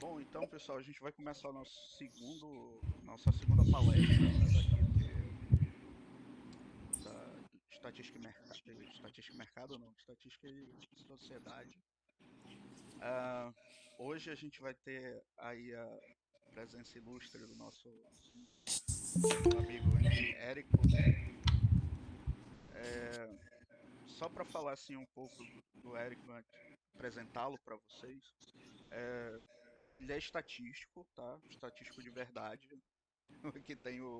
Bom, então, pessoal, a gente vai começar o nossa segunda palestra, né, da estatística e mercado, não, estatística e sociedade. Ah, Hoje a gente vai ter aí a presença ilustre do nosso amigo Érico. É, Só para falar assim um pouco do Érico, antes, apresentá-lo para vocês. É, Ele é estatístico, tá? Estatístico de verdade, que tem o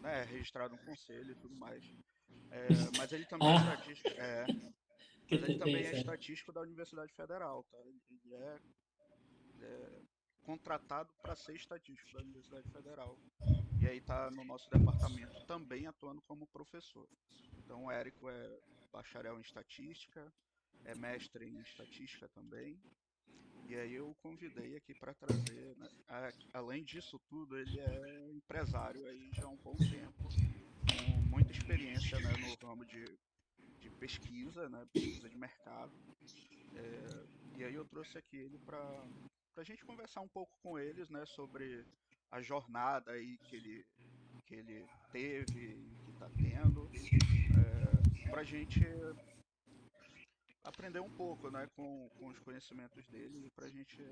né, registrado um conselho e tudo mais. Mas ele também é Ah, estatístico, que mas ele tem também é certo. estatístico da Universidade Federal, tá? Ele é contratado para ser estatístico da Universidade Federal. E aí está no nosso departamento também atuando como professor. Então o Érico é bacharel em estatística, é mestre em estatística também. E aí eu o convidei aqui para trazer, né? Além disso tudo, ele é empresário aí já há um bom tempo, com muita experiência, né, no ramo de pesquisa, né, pesquisa de mercado. E aí eu trouxe aqui ele para a gente conversar um pouco com eles, né, sobre a jornada aí que ele teve e que está tendo, para a gente aprender um pouco, né, com os conhecimentos dele e para a gente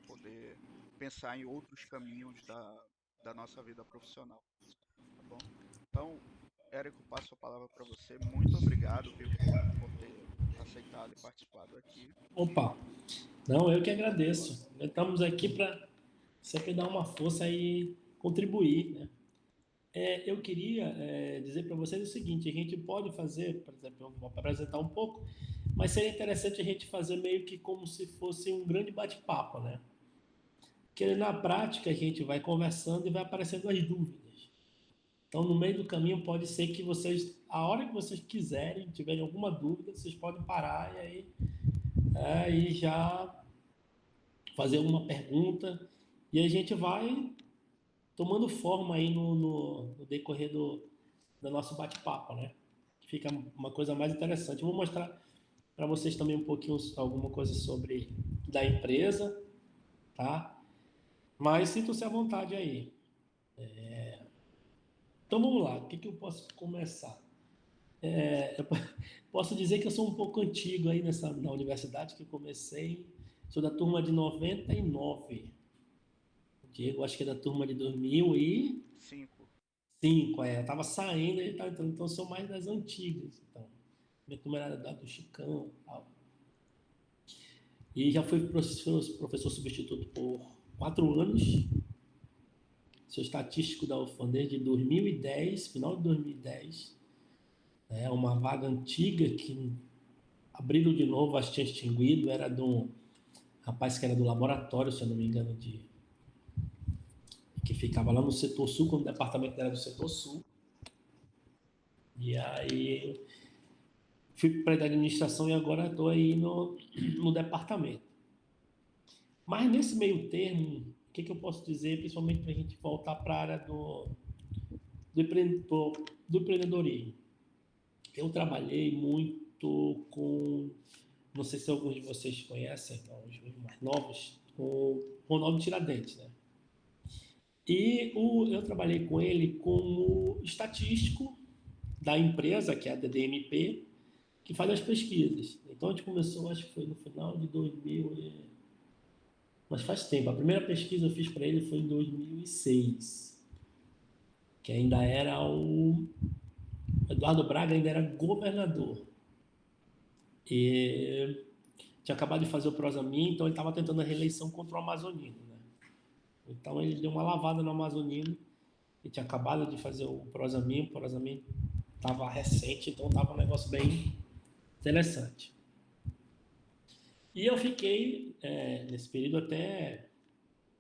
poder pensar em outros caminhos da nossa vida profissional, tá bom? Então, Érico, passo a palavra para você. Muito obrigado, viu, por ter aceitado e participado aqui. Opa, não, eu que agradeço. Estamos aqui para sempre dar uma força e contribuir, né? Eu queria dizer para vocês o seguinte: a gente pode fazer, por exemplo, eu vou apresentar um pouco, mas seria interessante a gente fazer meio que como se fosse um grande bate-papo, né? Que na prática a gente vai conversando e vai aparecendo as dúvidas. Então, no meio do caminho, pode ser que vocês, a hora que vocês quiserem, tiverem alguma dúvida, vocês podem parar e já fazer alguma pergunta. E a gente vai tomando forma aí no decorrer do nosso bate-papo, né? Fica uma coisa mais interessante. Eu vou mostrar para vocês também um pouquinho alguma coisa sobre da empresa, tá? Mas sintam-se à vontade aí. Então vamos lá, o que eu posso começar? Eu posso dizer que eu sou um pouco antigo aí na universidade, que eu comecei, sou da turma de 99. O Diego, acho que é da turma de 2005, 5. eu tava saindo e tá entrando, então eu sou mais das antigas. Então, minha turma era da do Chicão e tal. E já fui professor substituto por 4 anos, sou estatístico da UFAM desde 2010, final de 2010. É uma vaga antiga que abriram de novo, acho que tinha extinguido, era de um rapaz que era do laboratório, se eu não me engano, que ficava lá no setor sul, quando o departamento era do setor sul. E aí fui para a administração e agora estou aí no departamento. Mas nesse meio termo, o que eu posso dizer, principalmente para a gente voltar para a área do empreendedorismo? Eu trabalhei muito com, não sei se alguns de vocês conhecem, então, os mais novos, com o Ronaldo Tiradentes, né? Eu trabalhei com ele como estatístico da empresa, que é a DDMP, que faz as pesquisas. Então a gente começou, acho que foi no final de 2000, mas faz tempo. A primeira pesquisa que eu fiz para ele foi em 2006, que ainda era o Eduardo Braga ainda era governador. E tinha acabado de fazer o Prosamin, então ele estava tentando a reeleição contra o Amazonino, né? Então ele deu uma lavada no Amazonino. Ele tinha acabado de fazer o Prosamin estava recente, então estava um negócio bem interessante. E eu fiquei nesse período até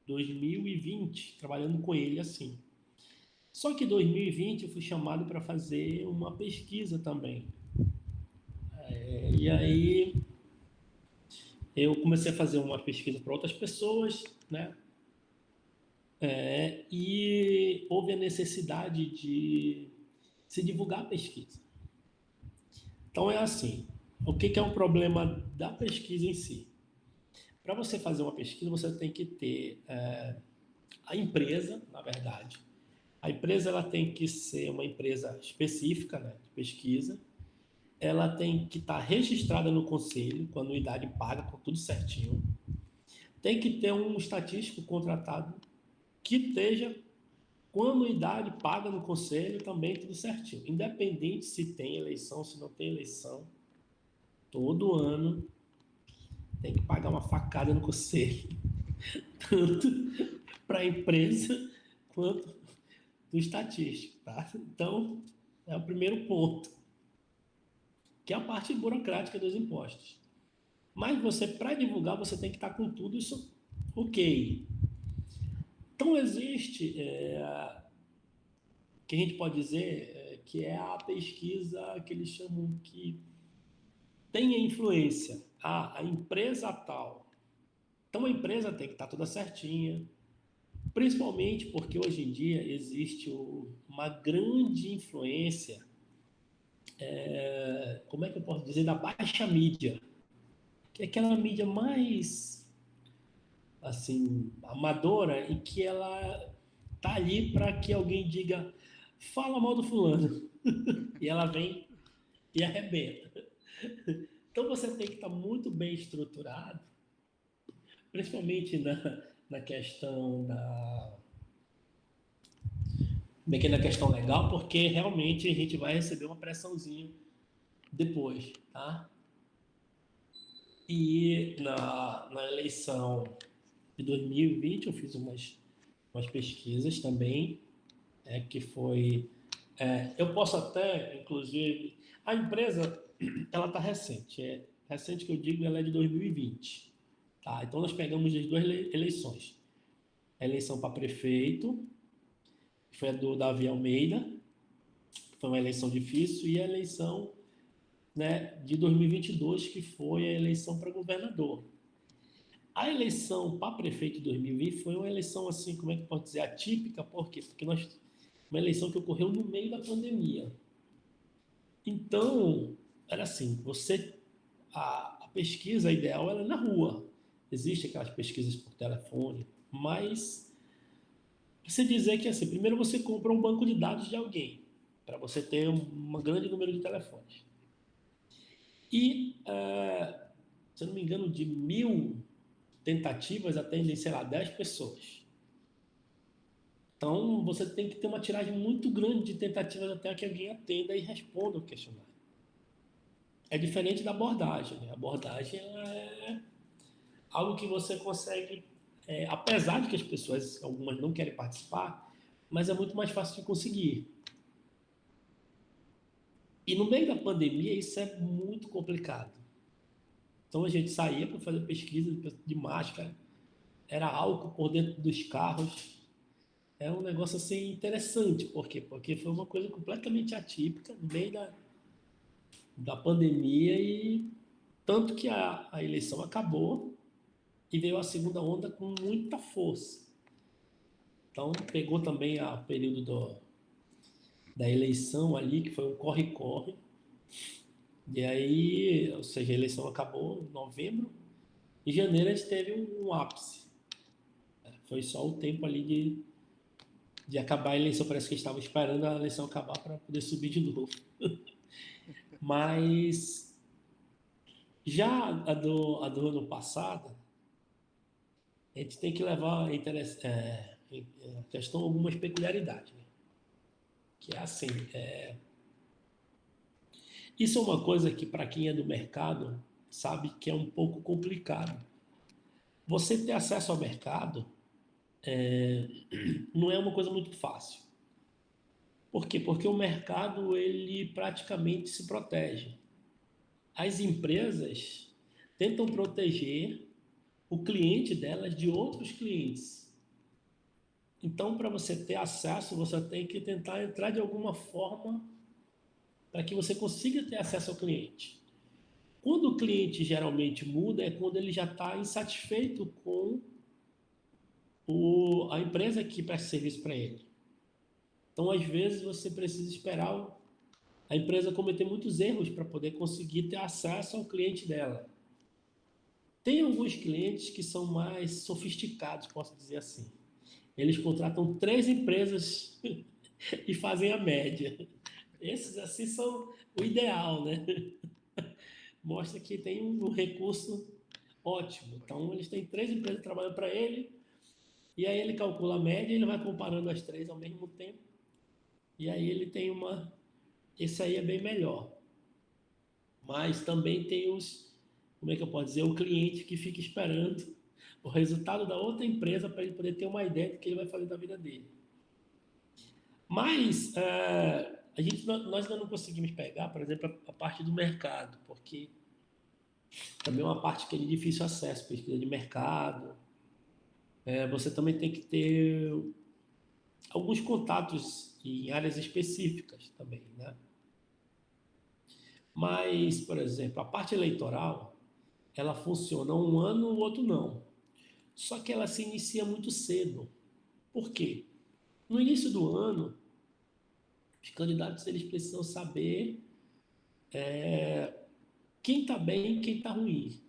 2020 trabalhando com ele assim. Só que em 2020 eu fui chamado para fazer uma pesquisa também. E aí eu comecei a fazer uma pesquisa para outras pessoas, né? E houve a necessidade de se divulgar a pesquisa. Então é assim. o que é o problema da pesquisa em si? Para você fazer uma pesquisa, você tem que ter a empresa, na verdade. A empresa ela tem que ser uma empresa específica, né, de pesquisa. Ela tem que estar registrada no conselho, com anuidade paga, com tudo certinho. Tem que ter um estatístico contratado que esteja com anuidade paga no conselho, também tudo certinho. Independente se tem eleição, se não tem eleição, todo ano tem que pagar uma facada no conselho, tanto para a empresa quanto do estatístico, tá? Então, é o primeiro ponto, que é a parte burocrática dos impostos. Mas você, para divulgar, você tem que estar com tudo isso ok. Então, existe, que a gente pode dizer, que é a pesquisa que eles chamam que tem a influência. A empresa tal. Então, a empresa tem que estar toda certinha, principalmente porque hoje em dia existe uma grande influência, como é que eu posso dizer, da baixa mídia, que é aquela mídia mais assim amadora e que ela tá ali para que alguém diga fala mal do fulano e ela vem e arrebenta. Então você tem que estar muito bem estruturado, principalmente na questão na questão legal, porque realmente a gente vai receber uma pressãozinha depois, tá? E na eleição de 2020 eu fiz umas pesquisas também, que foi... eu posso até, inclusive... A empresa, ela está recente. Recente que eu digo, ela é de 2020. Tá? Então nós pegamos as duas eleições. A eleição para prefeito, que foi a do Davi Almeida, foi uma eleição difícil, e a eleição, né, de 2022, que foi a eleição para governador. A eleição para prefeito de 2020 foi uma eleição, assim, como é que pode dizer, atípica, por quê? Porque uma eleição que ocorreu no meio da pandemia. Então, era assim, a pesquisa ideal era na rua. Existem aquelas pesquisas por telefone, mas você dizer que, assim, primeiro você compra um banco de dados de alguém, para você ter um grande número de telefones. E, se eu não me engano, de 1.000 tentativas atendem, sei lá, 10 pessoas. Então, você tem que ter uma tiragem muito grande de tentativas até que alguém atenda e responda o questionário. É diferente da abordagem, né? A abordagem é algo que você consegue, apesar de que as pessoas, algumas não querem participar, mas é muito mais fácil de conseguir. E no meio da pandemia isso é muito complicado. Então a gente saía para fazer pesquisa de máscara, era álcool por dentro dos carros. É um negócio assim interessante. Por quê? Porque foi uma coisa completamente atípica no meio da pandemia, e tanto que a eleição acabou e veio a segunda onda com muita força. Então pegou também o período da eleição ali, que foi um corre-corre. E aí, ou seja, a eleição acabou em novembro. Em janeiro a gente teve um ápice. Foi só o tempo ali de acabar a eleição. Parece que eles estavam esperando a eleição acabar para poder subir de novo. Mas já a do ano passado, a gente tem que levar em questão algumas peculiaridades. Né? Que é assim, isso é uma coisa que para quem é do mercado sabe que é um pouco complicado. Você ter acesso ao mercado não é uma coisa muito fácil. Por quê? Porque o mercado ele praticamente se protege. As empresas tentam proteger o cliente delas de outros clientes. Então, para você ter acesso, você tem que tentar entrar de alguma forma para que você consiga ter acesso ao cliente. Quando o cliente geralmente muda, é quando ele já está insatisfeito com a empresa que presta serviço para ele. Então, às vezes, você precisa esperar a empresa cometer muitos erros para poder conseguir ter acesso ao cliente dela. Tem alguns clientes que são mais sofisticados, posso dizer assim. Eles contratam 3 empresas e fazem a média. Esses, assim, são o ideal, né? Mostra que tem um recurso ótimo. Então, eles têm 3 empresas trabalhando para ele, e aí ele calcula a média, ele vai comparando as 3 ao mesmo tempo, e aí ele tem uma... Esse aí é bem melhor. Mas também tem os... Como é que eu posso dizer? O cliente que fica esperando o resultado da outra empresa para ele poder ter uma ideia do que ele vai fazer da vida dele. Mas nós ainda não conseguimos pegar, por exemplo, a parte do mercado, porque também é uma parte que é de difícil acesso, pesquisa de mercado. Você também tem que ter alguns contatos em áreas específicas também, né? Mas, por exemplo, a parte eleitoral, ela funciona um ano, o outro não. Só que ela se inicia muito cedo. Por quê? No início do ano, os candidatos eles precisam saber quem está bem e quem está ruim.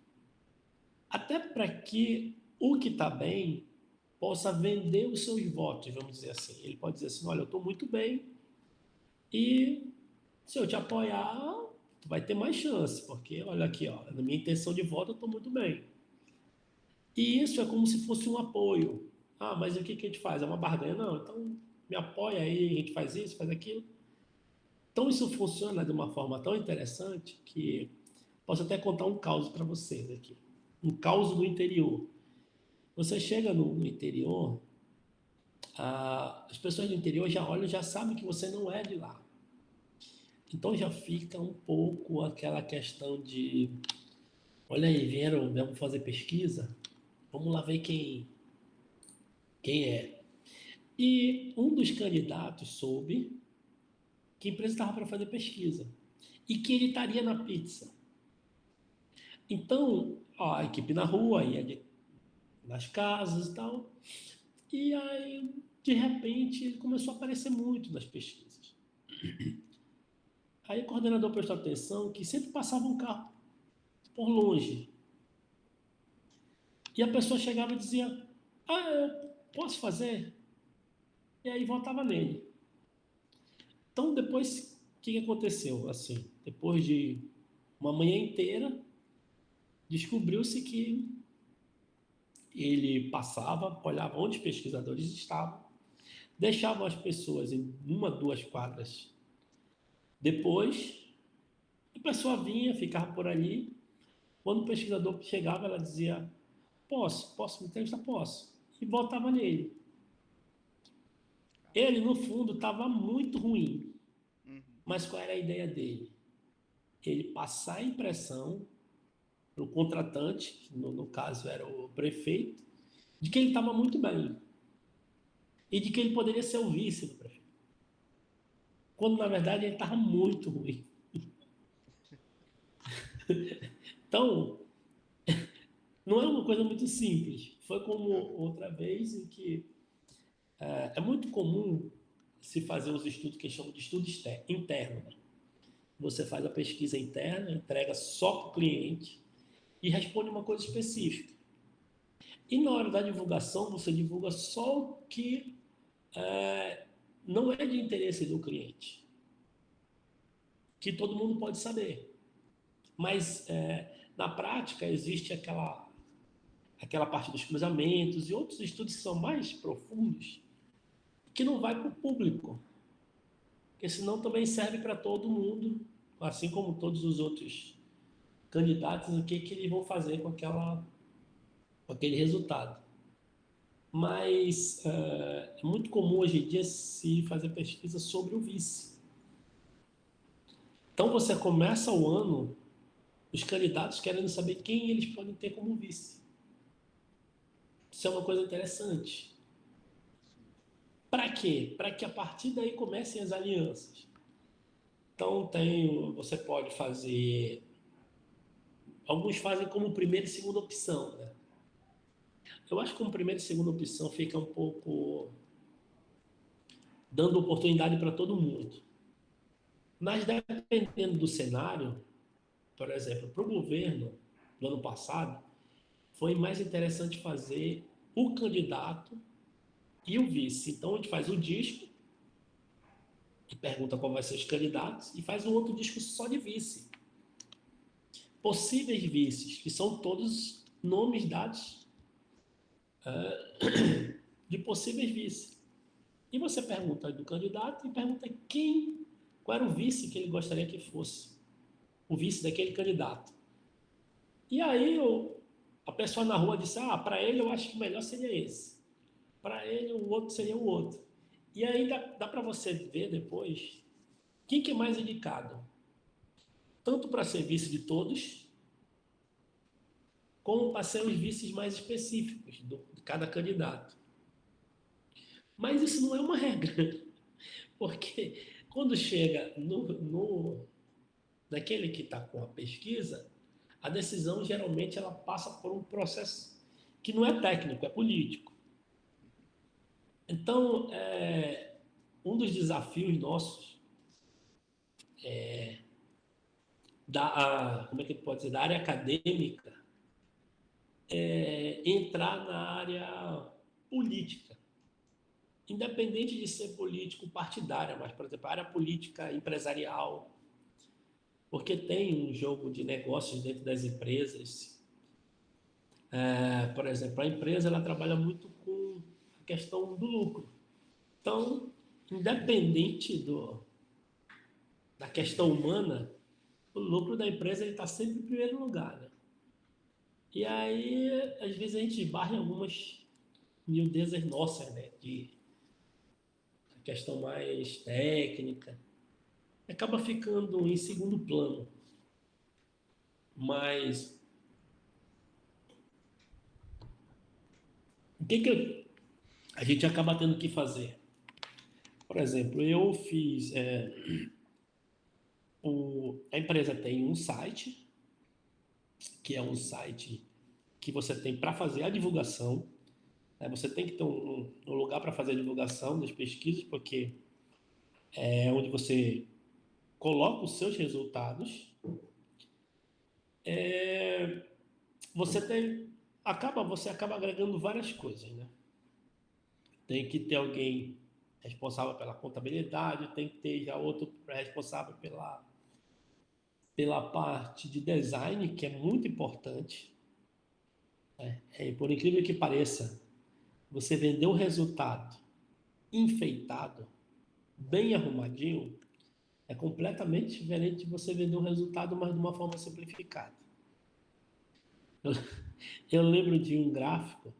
Até para que o que está bem possa vender os seus votos, vamos dizer assim. Ele pode dizer assim, olha, eu estou muito bem e se eu te apoiar, tu vai ter mais chance, porque olha aqui, ó, na minha intenção de voto eu estou muito bem. E isso é como se fosse um apoio. Ah, mas o que a gente faz? É uma barganha? Não, então me apoia aí, a gente faz isso, faz aquilo. Então isso funciona de uma forma tão interessante que posso até contar um caso para vocês aqui. Um caso do interior. Você chega no interior, as pessoas do interior já olham, já sabem que você não é de lá. Então já fica um pouco aquela questão de, olha aí, vamos fazer pesquisa, vamos lá ver quem é. E um dos candidatos soube que a empresa estava para fazer pesquisa e que ele estaria na pizza. Então, ó, a equipe na rua ia nas casas e tal, e aí, de repente, começou a aparecer muito nas pesquisas. Aí o coordenador prestou atenção que sempre passava um carro por longe. E a pessoa chegava e dizia, eu posso fazer? E aí votava nele. Então, depois, o que aconteceu? Assim, depois de uma manhã inteira, descobriu-se que ele passava, olhava onde os pesquisadores estavam, deixavam as pessoas em 1, 2 quadras. Depois, a pessoa vinha, ficava por ali. Quando o pesquisador chegava, ela dizia, posso me entrevistar? Posso. E votava nele. Ele, no fundo, estava muito ruim. Mas qual era a ideia dele? Ele passar a impressão para o contratante, que no caso era o prefeito, de que ele estava muito bem. E de que ele poderia ser o vice do prefeito. Quando, na verdade, ele estava muito ruim. Então, não é uma coisa muito simples. Foi como outra vez em que é muito comum se fazer os estudos que chamam de estudo interno. Né? Você faz a pesquisa interna, entrega só para o cliente e responde uma coisa específica. E na hora da divulgação, você divulga só o que não é de interesse do cliente, que todo mundo pode saber. Mas, na prática, existe aquela parte dos cruzamentos e outros estudos que são mais profundos, que não vai para o público, porque senão também serve para todo mundo, assim como todos os outros candidatos, o que eles vão fazer com aquele resultado. Mas é muito comum hoje em dia se fazer pesquisa sobre o vice. Então você começa o ano, os candidatos querendo saber quem eles podem ter como vice. Isso é uma coisa interessante. Para quê? Para que a partir daí comecem as alianças. Então você pode fazer, alguns fazem como primeira e segunda opção, né? Eu acho que como primeira e segunda opção fica um pouco dando oportunidade para todo mundo. Mas dependendo do cenário, por exemplo, para o governo do ano passado, foi mais interessante fazer o candidato e o vice. Então a gente faz o disco, que pergunta qual vai ser os candidatos, e faz um outro disco só de vice. Possíveis vices, que são todos nomes dados de possíveis vices. E você pergunta do candidato e pergunta qual era o vice que ele gostaria que fosse, o vice daquele candidato. E aí a pessoa na rua disse, para ele eu acho que o melhor seria esse. Para ele o outro seria o outro. E aí dá para você ver depois quem que é mais indicado. Tanto para ser vice de todos, como para ser os vices mais específicos de cada candidato. Mas isso não é uma regra, porque quando chega naquele que está com a pesquisa, a decisão geralmente ela passa por um processo que não é técnico, é político. Então, um dos desafios nossos como é que pode dizer, da área acadêmica é entrar na área política. Independente de ser político partidária, mas, por exemplo, a área política empresarial, porque tem um jogo de negócios dentro das empresas. Por exemplo, a empresa ela trabalha muito com a questão do lucro. Então, independente da questão humana, o lucro da empresa está sempre em primeiro lugar. Né? E aí, às vezes, a gente esbarra em algumas miudezas nossas, né? De questão mais técnica, acaba ficando em segundo plano. Mas o que a gente acaba tendo que fazer? Por exemplo, eu fiz... a empresa tem um site, que é um site que você tem para fazer a divulgação. Né? Você tem que ter um lugar para fazer a divulgação das pesquisas, porque é onde você coloca os seus resultados. Você acaba agregando várias coisas, né? Tem que ter alguém responsável pela contabilidade, tem que ter já outro responsável pela parte de design, que é muito importante. Por incrível que pareça, você vender o resultado enfeitado, bem arrumadinho, é completamente diferente de você vender o resultado, mas de uma forma simplificada. Eu lembro de um gráfico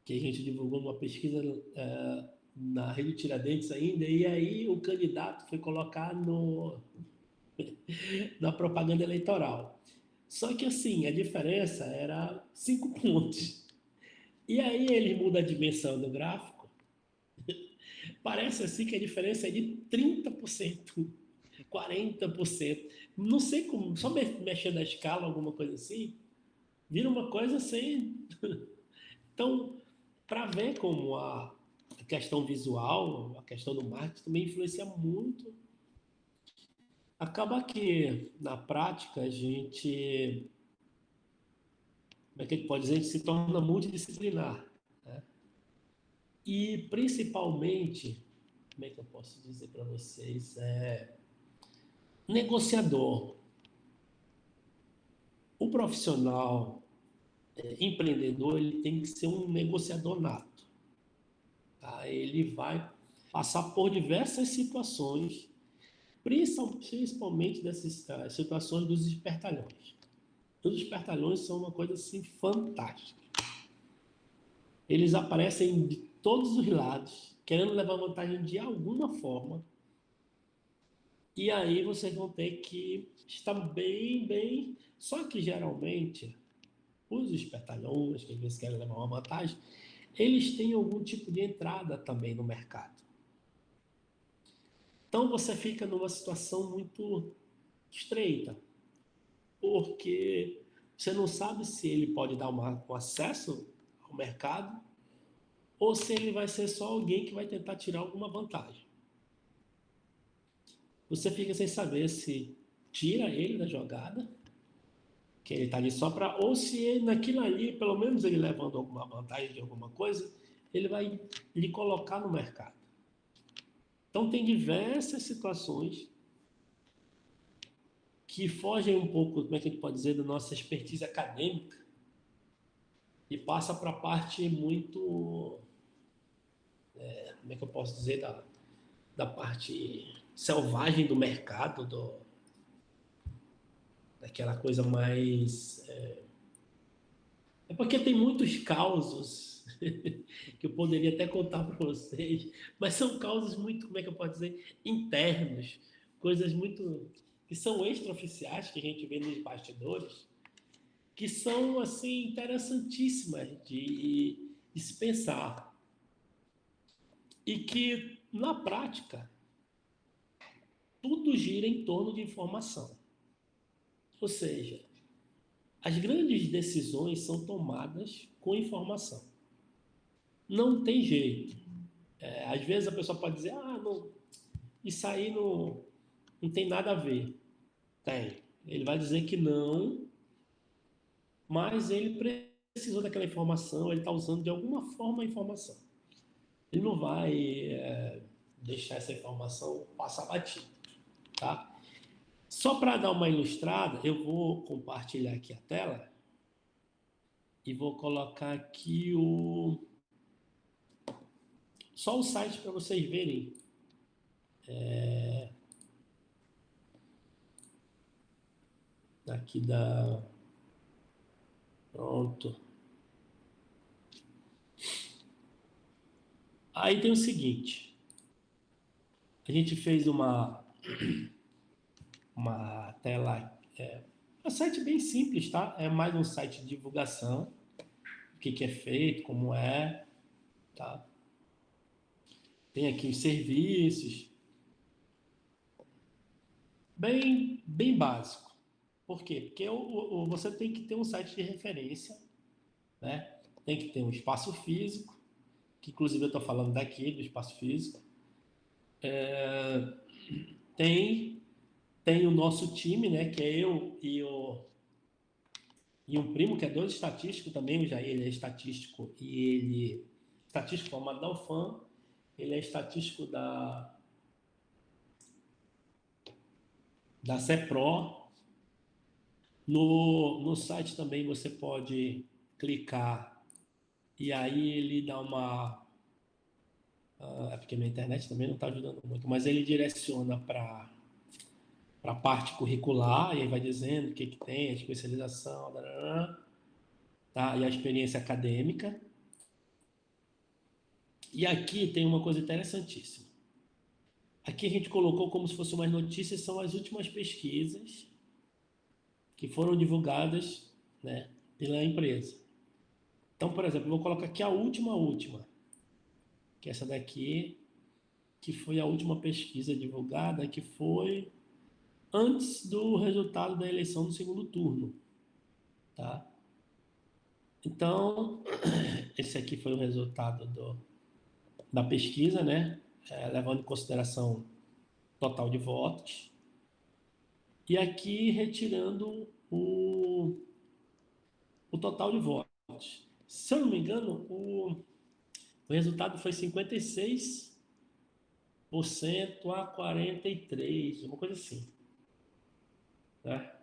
que a gente divulgou numa pesquisa na Rede Tiradentes ainda, e aí o candidato foi colocar na propaganda eleitoral. Só que assim, a diferença era 5 pontos. E aí ele muda a dimensão do gráfico, parece assim que a diferença é de 30%, 40%. Não sei como, só mexer na escala, alguma coisa assim, vira uma coisa assim. Então, para ver como a questão visual, a questão do marketing também influencia muito. Acaba que, na prática, a gente, como é que a gente pode dizer, a gente se torna multidisciplinar. Né? E, principalmente, como é que eu posso dizer para vocês, negociador. O profissional empreendedor, ele tem que ser um negociador nato. Tá? Ele vai passar por diversas situações, principalmente dessas situações dos espertalhões. Os espertalhões são uma coisa assim fantástica. Eles aparecem de todos os lados, querendo levar vantagem de alguma forma, e aí vocês vão ter que estar bem... Só que, geralmente, os espertalhões, que às vezes querem levar uma vantagem, eles têm algum tipo de entrada também no mercado. Então, você fica numa situação muito estreita, porque você não sabe se ele pode dar um acesso ao mercado ou se ele vai ser só alguém que vai tentar tirar alguma vantagem. você fica sem saber se tira ele da jogada, que ele está ali só para, ou se ele, naquilo ali, pelo menos ele levando alguma vantagem de alguma coisa, ele vai lhe colocar no mercado. Então tem diversas situações que fogem um pouco, como é que a gente pode dizer, da nossa expertise acadêmica e passa para a parte muito, como é que eu posso dizer, da parte selvagem do mercado, daquela coisa mais... É porque tem muitos causos que eu poderia até contar para vocês, mas são causos muito, como é que eu posso dizer, internos, coisas muito que são extraoficiais que a gente vê nos bastidores, que são assim interessantíssimas de se pensar e que na prática tudo gira em torno de informação. Ou seja, as grandes decisões são tomadas com informação. Não tem jeito. Às vezes a pessoa pode dizer, não, isso aí não tem nada a ver. Tem. Ele vai dizer que não, mas ele precisou daquela informação, ele está usando de alguma forma a informação. Ele não vai deixar essa informação passar batido, tá? Só para dar uma ilustrada, eu vou compartilhar aqui a tela e vou colocar aqui só o site para vocês verem. Aqui da... Pronto. Aí tem o seguinte. A gente fez uma tela... um site bem simples, tá? É mais um site de divulgação. O que é feito, como é, tá? Tem aqui os serviços. Bem básico. Por quê? Porque você tem que ter um site de referência, né? Tem que ter um espaço físico, que inclusive eu estou falando daqui, do espaço físico. Tem o nosso time, né? Que é eu e um primo, que é dois estatísticos também. O Jair, ele é estatístico e ele... Estatístico formado da UFAM. Ele é estatístico da CEPRO. No site também você pode clicar e aí ele dá uma... é porque minha internet também não está ajudando muito, mas ele direciona para a parte curricular e aí vai dizendo o que tem, a especialização, tá? E a experiência acadêmica. E aqui tem uma coisa interessantíssima. Aqui a gente colocou como se fossem umas notícias, são as últimas pesquisas que foram divulgadas, né, pela empresa. Então, por exemplo, eu vou colocar aqui a última, que é essa daqui, que foi a última pesquisa divulgada, que foi antes do resultado da eleição do segundo turno, tá? Então, esse aqui foi o resultado da pesquisa, né? Levando em consideração total de votos. E aqui retirando o total de votos. Se eu não me engano, o resultado foi 56% a 43%, uma coisa assim. Né?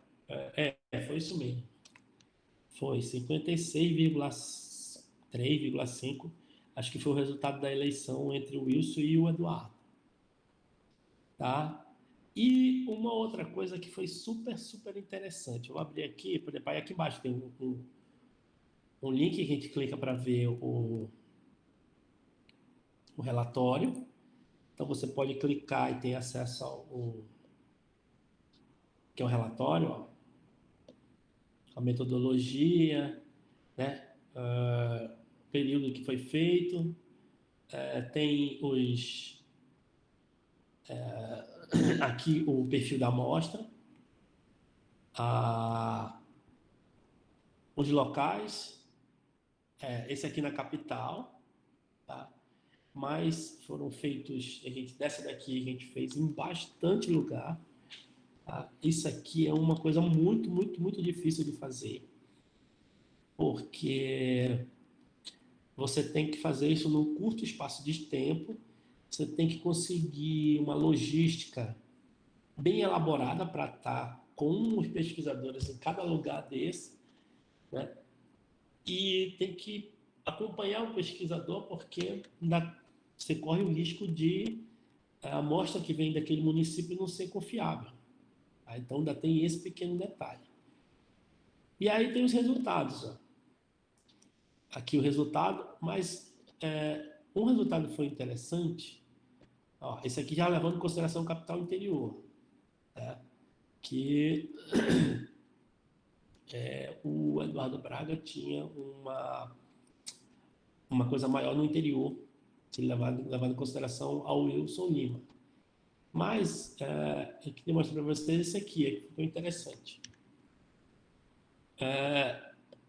Foi isso mesmo. Foi 56,3,5%. Acho que foi o resultado da eleição entre o Wilson e o Eduardo. Tá? E uma outra coisa que foi super, super interessante. Eu vou abrir aqui, por exemplo, aí aqui embaixo tem um link que a gente clica para ver o relatório. Então você pode clicar e ter acesso ao que é o relatório, ó, a metodologia, né? Período que foi feito, tem aqui o perfil da amostra, os locais, esse aqui na capital, tá? mas foram feitos, dessa daqui a gente fez em bastante lugar. Tá? Isso aqui é uma coisa muito, muito, muito difícil de fazer, porque você tem que fazer isso num curto espaço de tempo, você tem que conseguir uma logística bem elaborada para estar com os pesquisadores em cada lugar desse, né? E tem que acompanhar o pesquisador, porque você corre o risco de a amostra que vem daquele município não ser confiável. Tá? Então ainda tem esse pequeno detalhe. E aí tem os resultados. Ó. Aqui o resultado, mas um resultado foi interessante. Ó, esse aqui já levando em consideração o capital interior, né? Que o Eduardo Braga tinha uma coisa maior no interior, levando em consideração ao Wilson Lima. Mas eu queria mostrar para vocês esse aqui, que ficou interessante.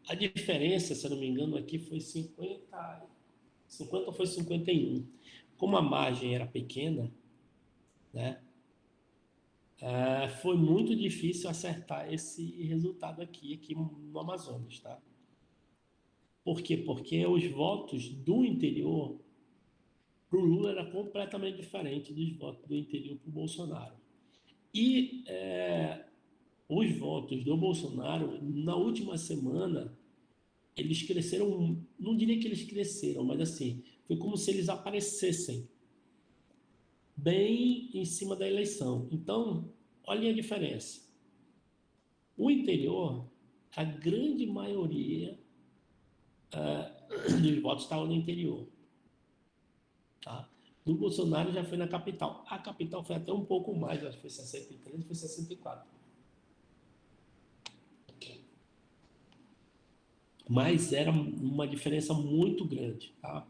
A diferença, se eu não me engano, aqui foi 50 ou foi 51. Como a margem era pequena, né, foi muito difícil acertar esse resultado aqui no Amazonas. Tá? Por quê? Porque os votos do interior para o Lula era completamente diferente dos votos do interior para o Bolsonaro. E os votos do Bolsonaro, na última semana, eles cresceram, não diria que eles cresceram, mas assim, foi como se eles aparecessem bem em cima da eleição. Então, olhem a diferença. O interior, a grande maioria dos votos estavam no interior. Tá? Do Bolsonaro já foi na capital. A capital foi até um pouco mais, acho que foi 63, foi 64. Mas era uma diferença muito grande. Tá?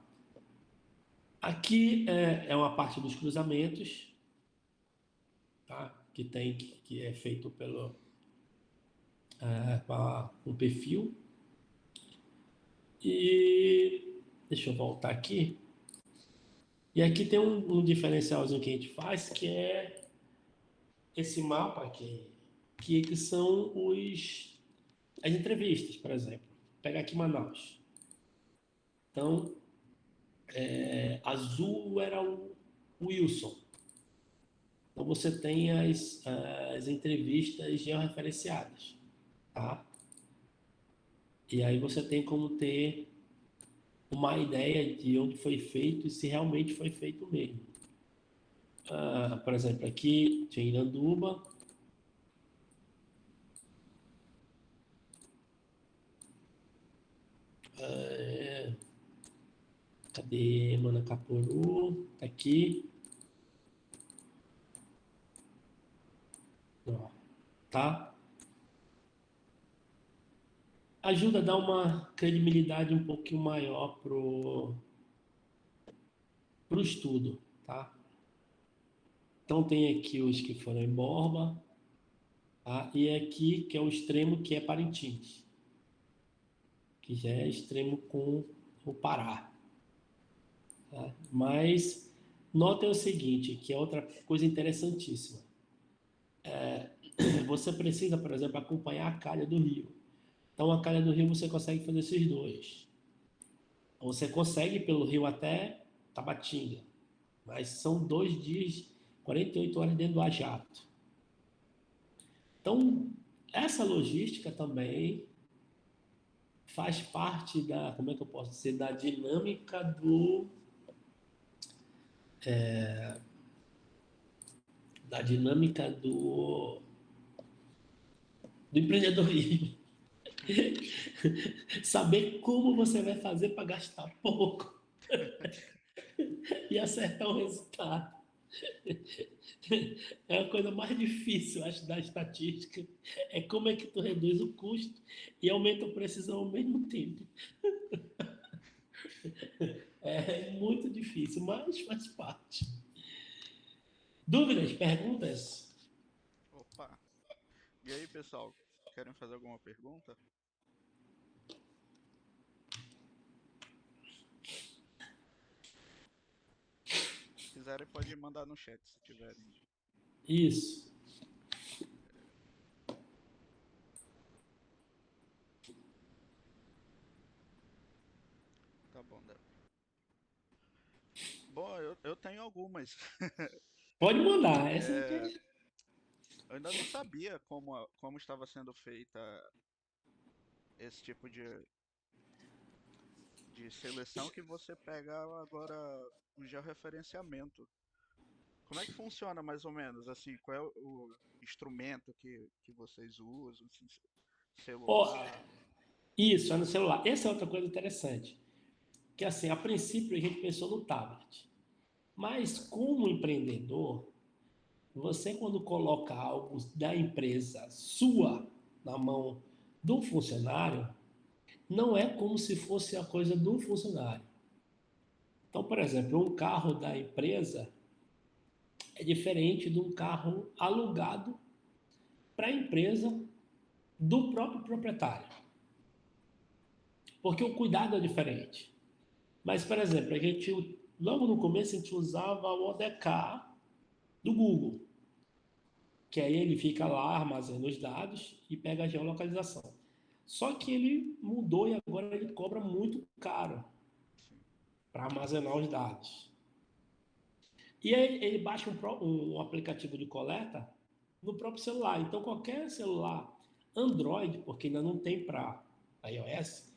Aqui é uma parte dos cruzamentos, tá? que é feito pelo um perfil. E deixa eu voltar aqui. E aqui tem um diferencialzinho que a gente faz, que é esse mapa aqui, que são as entrevistas, por exemplo. Vou pegar aqui Manaus. Então, azul era o Wilson. Então, você tem as entrevistas georreferenciadas. Tá? E aí você tem como ter uma ideia de onde foi feito e se realmente foi feito mesmo. Por exemplo, aqui tinha Iranduba. Cadê Manacapuru? Tá aqui. Ó, tá? Ajuda a dar uma credibilidade um pouquinho maior pro estudo, tá? Então tem aqui os que foram em Borba, tá? E aqui que é o extremo que é Parintins, que já é extremo com o Pará. Tá? Mas notem o seguinte, que é outra coisa interessantíssima. Você precisa, por exemplo, acompanhar a calha do rio. Então, a calha do rio você consegue fazer esses dois. Você consegue pelo rio até Tabatinga, mas são 2 dias, 48 horas dentro do a jato. Então, essa logística também faz parte da, como é que eu posso dizer, da dinâmica do empreendedorismo. Saber como você vai fazer para gastar pouco e acertar o resultado. É a coisa mais difícil, acho, da estatística. É como é que tu reduz o custo e aumenta a precisão ao mesmo tempo. É muito difícil, mas faz parte. Dúvidas, perguntas? Opa! E aí, pessoal, querem fazer alguma pergunta? quiserem, pode mandar no chat se tiverem. Isso. Tá bom, Débora. Bom, eu tenho algumas. Pode mandar. Essa aqui É, é... eu ainda não sabia como estava sendo feita esse tipo de seleção que você pega agora o georreferenciamento. Como é que funciona mais ou menos? Assim, qual é o instrumento que vocês usam? Assim, Ó, celular? isso, é no celular. Essa é outra coisa interessante. Que assim, a princípio a gente pensou no tablet. Mas Certo. como empreendedor, você quando coloca algo da empresa sua na mão do funcionário, não é como se fosse a coisa do funcionário. Então, por exemplo, um carro da empresa é diferente de um carro alugado para a empresa do próprio proprietário, porque o cuidado é diferente. Mas, por exemplo, a gente, logo no começo, a gente usava o ODK do Google, que aí ele fica lá, armazena os dados e pega a geolocalização. Só que ele mudou e agora ele cobra muito caro Sim. para armazenar os dados. E aí ele baixa um aplicativo de coleta no próprio celular. Então, qualquer celular Android, porque ainda não tem para iOS,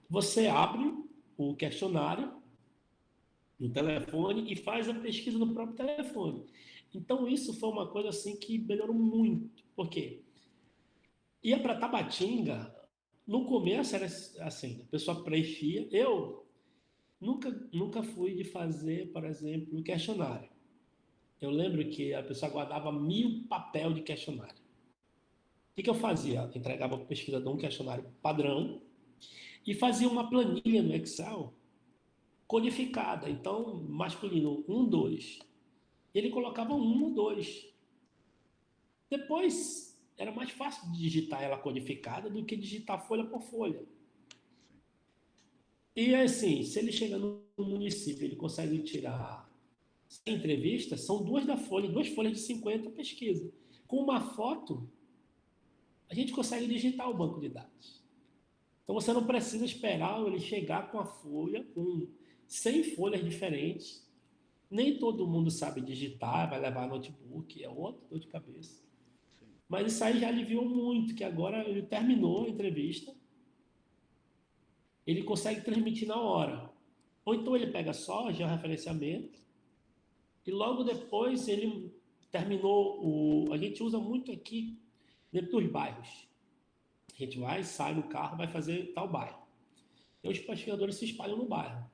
você abre o questionário no telefone e faz a pesquisa no próprio telefone. Então, isso foi uma coisa assim que melhorou muito. Por quê? Ia para Tabatinga, no começo era assim, a pessoa preenchia. Eu nunca fui de fazer, por exemplo, questionário. Eu lembro que a pessoa guardava 1.000 papel de questionário. O que eu fazia? Eu entregava para o pesquisador um questionário padrão e fazia uma planilha no Excel codificada. Então, masculino um, 2. Ele colocava um ou dois. Depois, era mais fácil de digitar ela codificada do que digitar folha por folha. Sim. E assim, se ele chega no município, ele consegue tirar 100 entrevistas, são duas folhas de 50 pesquisa. Com uma foto, a gente consegue digitar o banco de dados. Então você não precisa esperar ele chegar com a folha, com 100 folhas diferentes. Nem todo mundo sabe digitar, vai levar notebook, é outra dor de cabeça. Sim. Mas isso aí já aliviou muito, que agora ele terminou a entrevista, ele consegue transmitir na hora. Ou então ele pega só georreferenciamento e logo depois ele terminou o... A gente usa muito aqui dentro dos bairros. A gente vai, sai no carro, vai fazer tal bairro. E os pesquisadores se espalham no bairro.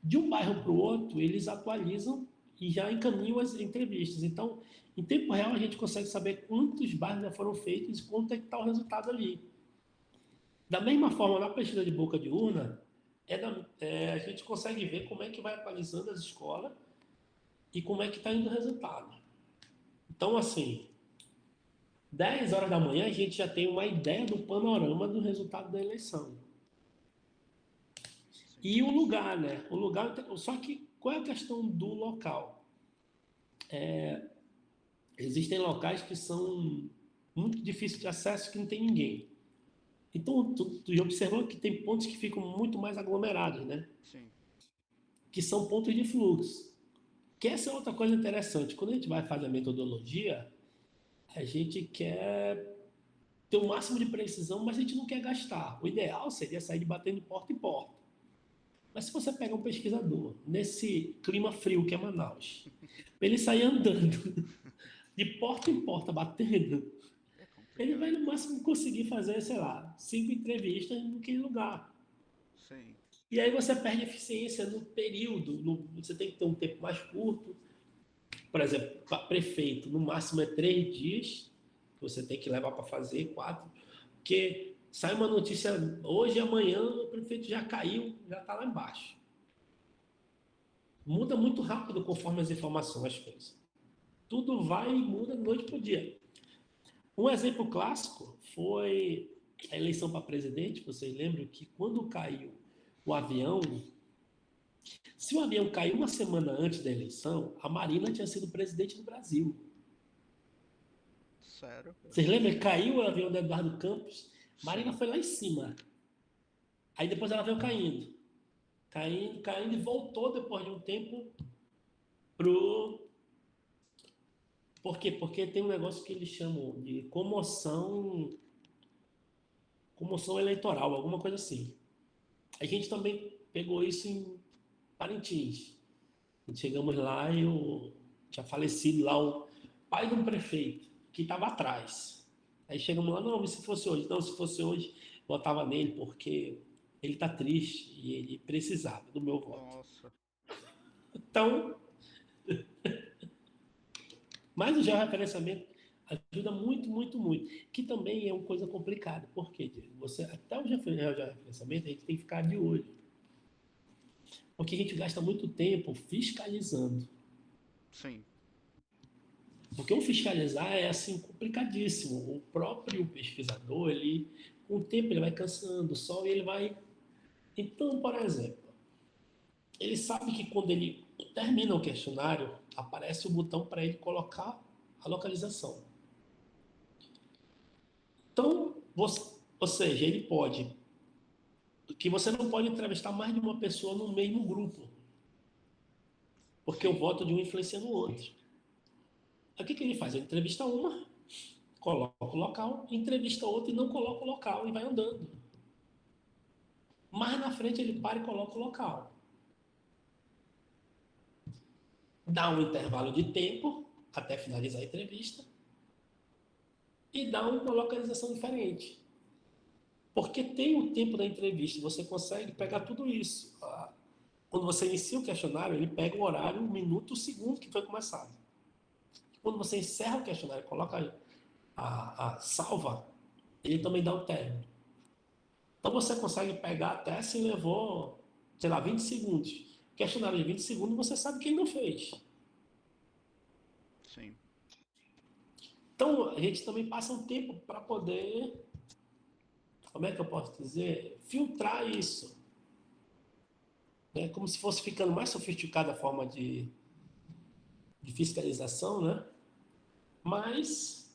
De um bairro para o outro, eles atualizam e já encaminham as entrevistas. Então, em tempo real, a gente consegue saber quantos bairros já foram feitos e quanto é que está o resultado ali. Da mesma forma, na pesquisa de boca de urna, a gente consegue ver como é que vai atualizando as escolas e como é que está indo o resultado. Então, assim, 10 horas da manhã, a gente já tem uma ideia do panorama do resultado da eleição. Sim. E o lugar, né? O lugar, só que qual é a questão do local? Existem locais que são muito difíceis de acesso, que não tem ninguém. Então, tu já observou que tem pontos que ficam muito mais aglomerados, né? Sim. Que são pontos de fluxo. Que essa é outra coisa interessante. Quando a gente vai fazer a metodologia, a gente quer ter o máximo de precisão, mas a gente não quer gastar. O ideal seria sair de batendo de porta em porta. Mas se você pega um pesquisador nesse clima frio que é Manaus, ele sair andando de porta em porta, batendo, É ele vai complicado. no máximo conseguir fazer, sei lá, 5 entrevistas naquele lugar. Sim. E aí você perde eficiência no período, você tem que ter um tempo mais curto. Por exemplo, para prefeito, no máximo é 3 dias, que você tem que levar para fazer, 4, porque sai uma notícia hoje e amanhã, o prefeito já caiu, já está lá embaixo. Muda muito rápido conforme as informações, as coisas. Tudo vai e muda de noite para o dia. Um exemplo clássico foi a eleição para presidente. Vocês lembram que quando caiu o avião, Se o avião caiu uma semana antes da eleição, a Marina tinha sido presidente do Brasil. Sério? Vocês lembram que caiu o avião do Eduardo Campos? A Marina Sim. foi lá em cima. Aí depois ela veio caindo. Caindo e voltou depois de um tempo pro... Por quê? Porque tem um negócio que eles chamam de comoção eleitoral, alguma coisa assim. A gente também pegou isso em Parintins. Chegamos lá e tinha falecido lá o pai de um prefeito, que estava atrás. Aí chegamos lá, não, se fosse hoje. Não, se fosse hoje, votava nele, porque ele está triste e ele precisava do meu voto. Nossa. Então, mas o georreferenciamento ajuda muito, muito, muito. Que também é uma coisa complicada. Por quê, Diego? Até o georreferenciamento, a gente tem que ficar de olho. Porque a gente gasta muito tempo fiscalizando. Sim. Porque o fiscalizar é assim complicadíssimo. O próprio pesquisador, ele, com o tempo, ele vai cansando, só ele vai. Então, por exemplo, ele sabe que quando ele termina o questionário, aparece o botão para ele colocar a localização. Então, ou seja, ele pode. Que você não pode entrevistar mais de uma pessoa no mesmo grupo. Porque Sim. o voto de um influencia no outro. Aí o que ele faz? Ele entrevista uma, coloca o local, entrevista outra e não coloca o local e vai andando. Mais na frente ele para e coloca o local. Dá um intervalo de tempo até finalizar a entrevista e dá uma localização diferente. Porque tem o tempo da entrevista, você consegue pegar tudo isso. Quando você inicia o questionário, ele pega o horário, o minuto, o segundo que foi começado. Quando você encerra o questionário e coloca a salva, ele também dá o término. Então você consegue pegar até se levou, sei lá, 20 segundos. Questionário de 20 segundos, você sabe que ele não fez. Sim. Então a gente também passa um tempo para poder, como é que eu posso dizer, filtrar isso. É como se fosse ficando mais sofisticada a forma de fiscalização, né? Mas,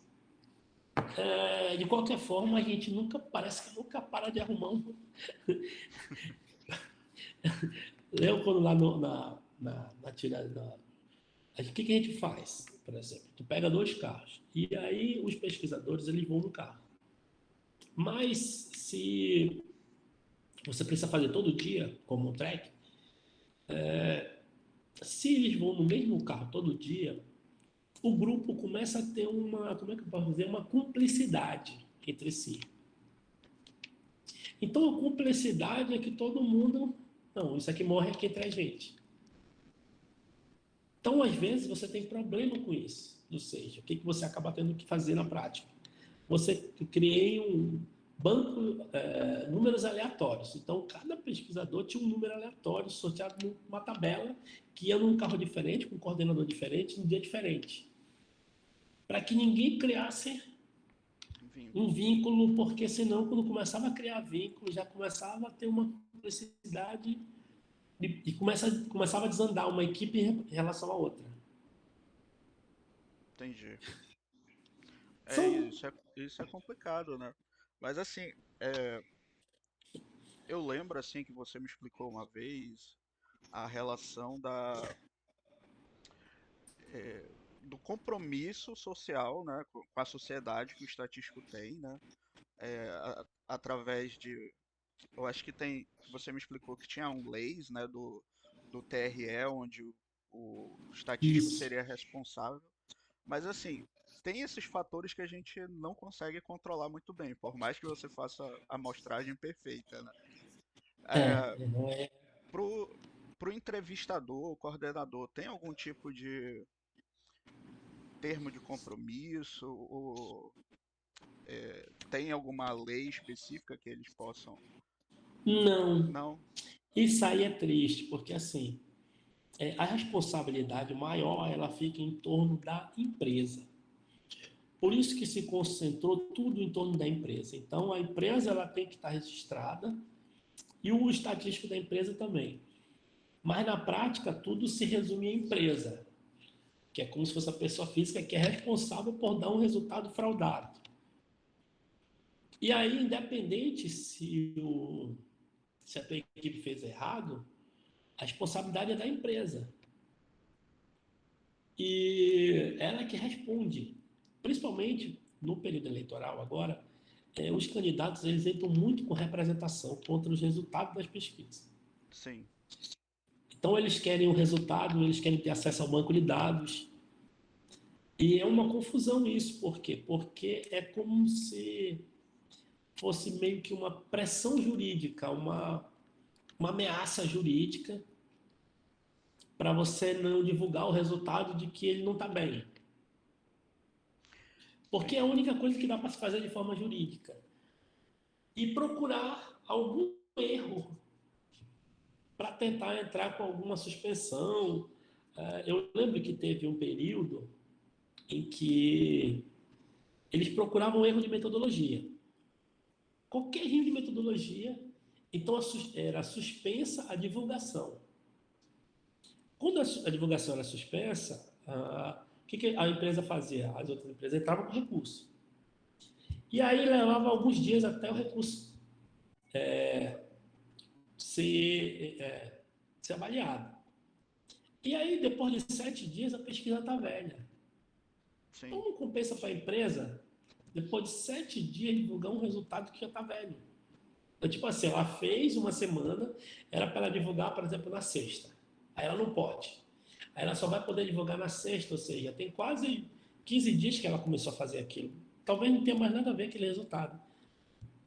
de qualquer forma, a gente parece que nunca para de arrumar um. Eu, quando lá na tirada, o que a gente faz, por exemplo? Tu pega 2 carros, e aí os pesquisadores eles vão no carro. Mas se você precisa fazer todo dia, como um track, se eles vão no mesmo carro todo dia, o grupo começa a ter uma, como é que eu posso dizer, uma cumplicidade entre si. Então a cumplicidade é que todo mundo, não, isso aqui morre aqui entre a gente. Então às vezes você tem problema com isso, ou seja, o que você acaba tendo que fazer na prática? Você criei um banco, números aleatórios. Então cada pesquisador tinha um número aleatório sorteado numa tabela que ia num carro diferente, com um coordenador diferente, num dia diferente. Para que ninguém criasse um vínculo, porque senão, quando começava a criar vínculo, já começava a ter uma publicidade e começava a desandar uma equipe em relação à outra. Entendi. São... Isso é complicado, né? Mas assim, eu lembro assim que você me explicou uma vez a relação do compromisso social, né, com a sociedade que o estatístico tem, né, através de, eu acho que tem, você me explicou que tinha leis, né, do TRE, onde o estatístico Isso. seria responsável, mas assim, tem esses fatores que a gente não consegue controlar muito bem, por mais que você faça a amostragem perfeita, né? Não é... Pro, pro entrevistador, coordenador, tem algum tipo de termo de compromisso ou tem alguma lei específica que eles possam? Não. Não? Isso aí é triste, porque assim, a responsabilidade maior, ela fica em torno da empresa. Por isso que se concentrou tudo em torno da empresa. Então, a empresa ela tem que estar registrada e o estatístico da empresa também. Mas na prática tudo se resume à empresa, que é como se fosse a pessoa física que é responsável por dar um resultado fraudado. E aí, independente se a tua equipe fez errado, a responsabilidade é da empresa. E ela é que responde. Principalmente no período eleitoral agora, os candidatos eles entram muito com representação contra os resultados das pesquisas. Sim. Então eles querem o resultado, eles querem ter acesso ao banco de dados. E é uma confusão isso. Por quê? Porque é como se fosse meio que uma pressão jurídica, uma ameaça jurídica para você não divulgar o resultado de que ele não está bem. Porque é a única coisa que dá para se fazer de forma jurídica. E procurar algum erro para tentar entrar com alguma suspensão. Eu lembro que teve um período em que eles procuravam erro de metodologia. Qualquer erro de metodologia, então era suspensa a divulgação. Quando a divulgação era suspensa, o que a empresa fazia? As outras empresas entravam com recurso. E aí levava alguns dias até o recurso ser avaliado. E aí, depois de 7 dias, a pesquisa está velha. Sim. Então, não compensa para a empresa, depois de 7 dias, divulgar um resultado que já está velho. Então, tipo assim, ela fez uma semana, era para ela divulgar, por exemplo, na sexta. Aí ela não pode. Aí ela só vai poder divulgar na sexta, ou seja, tem quase 15 dias que ela começou a fazer aquilo. Talvez não tenha mais nada a ver com aquele resultado.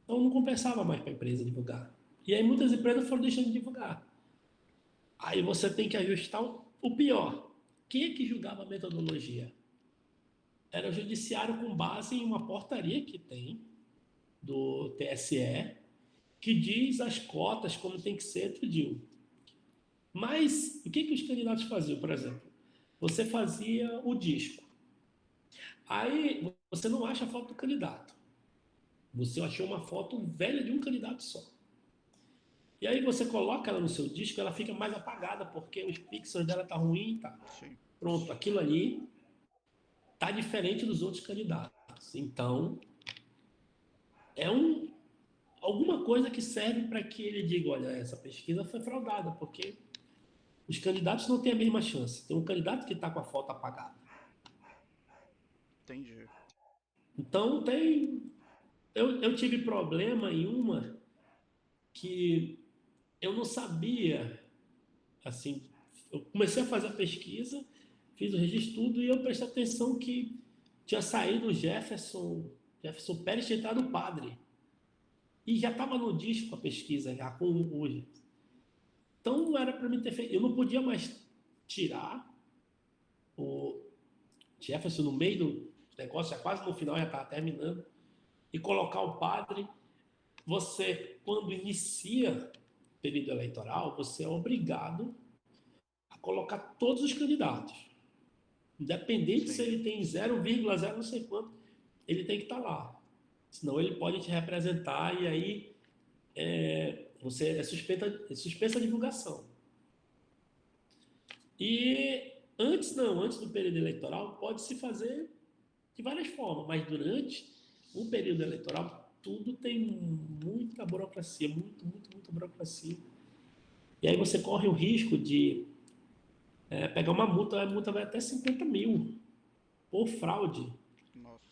Então não compensava mais para a empresa divulgar. E aí muitas empresas foram deixando de divulgar. Aí você tem que ajustar o pior. Quem é que julgava a metodologia? Era o judiciário com base em uma portaria que tem do TSE, que diz as cotas, como tem que ser, tudinho. Mas o que os candidatos faziam, por exemplo? Você fazia o disco. Aí você não acha a foto do candidato. Você achou uma foto velha de um candidato só. E aí você coloca ela no seu disco, ela fica mais apagada, porque os pixels dela tá ruim, tá? Sim. Pronto, aquilo ali tá diferente dos outros candidatos. Então, é alguma coisa que serve para que ele diga, olha, essa pesquisa foi fraudada, porque os candidatos não têm a mesma chance. Tem um candidato que está com a foto apagada. Entendi. Então, eu tive problema em uma que eu não sabia, assim, eu comecei a fazer a pesquisa, fiz o registro tudo e eu prestei atenção que tinha saído o Jefferson Pérez tinha entrado padre. E já estava no disco a pesquisa, já com o. Então não era para mim ter feito. Eu não podia mais tirar o Jefferson no meio do negócio, já quase no final, já estava terminando, e colocar o padre. Você, quando inicia o período eleitoral, você é obrigado a colocar todos os candidatos. Independente se ele tem 0,0 não sei quanto, ele tem que estar lá. Senão ele pode te representar e aí você é suspensa a divulgação. E antes do período eleitoral, pode se fazer de várias formas, mas durante o período eleitoral, tudo tem muita burocracia, muita burocracia. E aí você corre o risco de pegar uma multa, a multa vai até 50 mil por fraude. Nossa.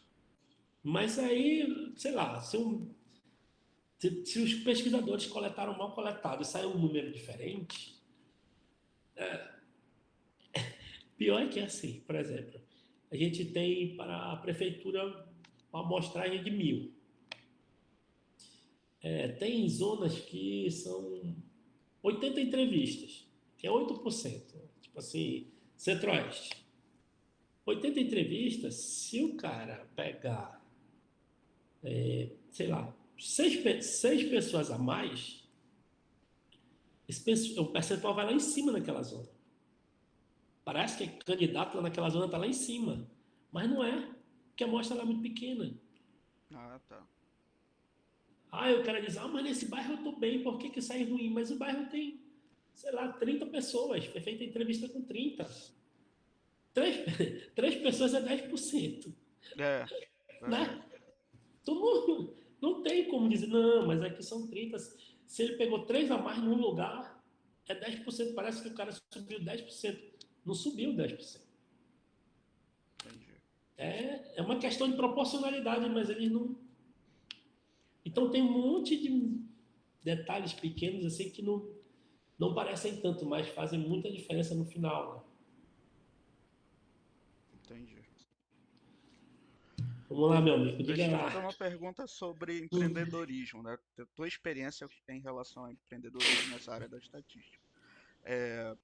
Mas aí, sei lá, se os pesquisadores coletaram mal coletado e saiu um número diferente, pior é que é assim, por exemplo, a gente tem para a prefeitura uma amostragem de 1.000. Tem zonas que são 80 entrevistas, que é 8%. Tipo assim, Centro-Oeste. 80 entrevistas, se o cara pegar, sei lá, seis pessoas a mais, o percentual vai lá em cima naquela zona. Parece que candidato lá naquela zona está lá em cima, mas não é, porque a amostra lá é muito pequena. Ah, tá. Aí o cara diz, mas nesse bairro eu estou bem, por que sai ruim? Mas o bairro tem sei lá, 30 pessoas. Foi feita entrevista com 30. Três pessoas é 10%. É, Né? verdade. Tu não tem como dizer, não, mas aqui são 30. Se ele pegou 3 a mais num lugar, é 10%. Parece que o cara subiu 10%. Não subiu 10%. Entendi. É uma questão de proporcionalidade, mas eles não. Então tem um monte de detalhes pequenos assim que não parecem tanto, mas fazem muita diferença no final. Né? Entendi. Vamos lá, meu amigo, Deixa diga eu te fazer lá. uma pergunta sobre Hum. empreendedorismo, né? Tua experiência em relação ao empreendedorismo nessa área da estatística. É,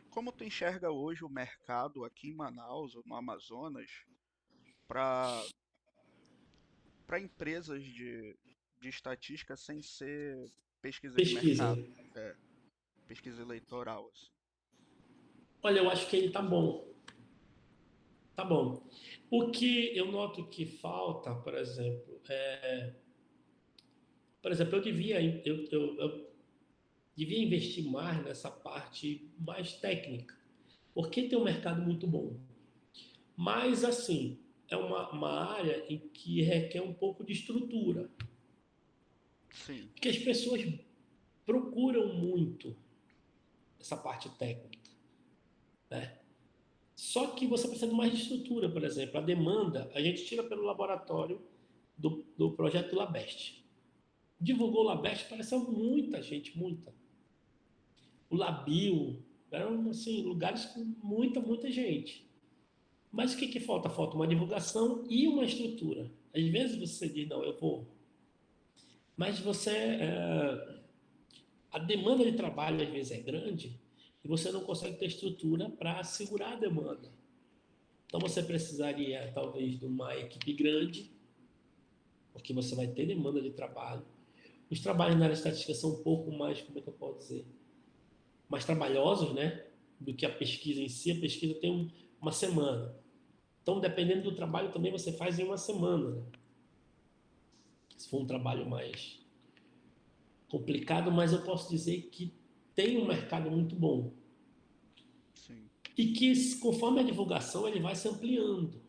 como tu enxerga hoje o mercado aqui em Manaus, ou no Amazonas, para empresas de estatística sem ser pesquisa de Pesquisa. mercado, é, pesquisa eleitoral, assim. Olha, eu acho que ele tá bom. Tá bom. O que eu noto que falta, por exemplo, eu devia investir mais nessa parte mais técnica, porque tem um mercado muito bom. Mas, assim, é uma área em que requer um pouco de estrutura, Sim, porque as pessoas procuram muito essa parte técnica, né? Só que você precisa de mais de estrutura, por exemplo. A demanda, a gente tira pelo laboratório do projeto Labeste. Divulgou o Labeste, apareceu muita gente, muita. O Labil, eram assim, lugares com muita gente. Mas o que falta? Falta uma divulgação e uma estrutura. Às vezes você diz, não, eu vou. Mas a demanda de trabalho às vezes é grande e você não consegue ter estrutura para segurar a demanda. Então você precisaria talvez de uma equipe grande, porque você vai ter demanda de trabalho. Os trabalhos na área de estatística são um pouco mais, como é que eu posso dizer, mais trabalhosos, né? Do que a pesquisa em si. A pesquisa tem uma semana. Então, dependendo do trabalho, também você faz em uma semana. Né? Se for um trabalho mais complicado, mas eu posso dizer que tem um mercado muito bom. sim. E que, conforme a divulgação, ele vai se ampliando.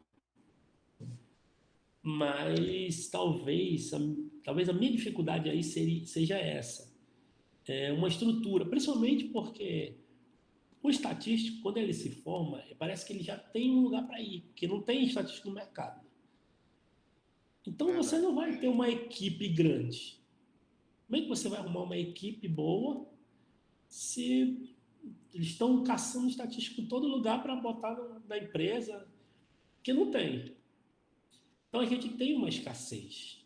Mas talvez a minha dificuldade aí seja essa. É uma estrutura, principalmente porque o estatístico, quando ele se forma, parece que ele já tem um lugar para ir, porque não tem estatístico no mercado. Então você Verdade. não vai ter uma equipe grande. Como é que você vai arrumar uma equipe boa se eles estão caçando estatístico em todo lugar para botar na empresa? Que não tem. Então a gente tem uma escassez.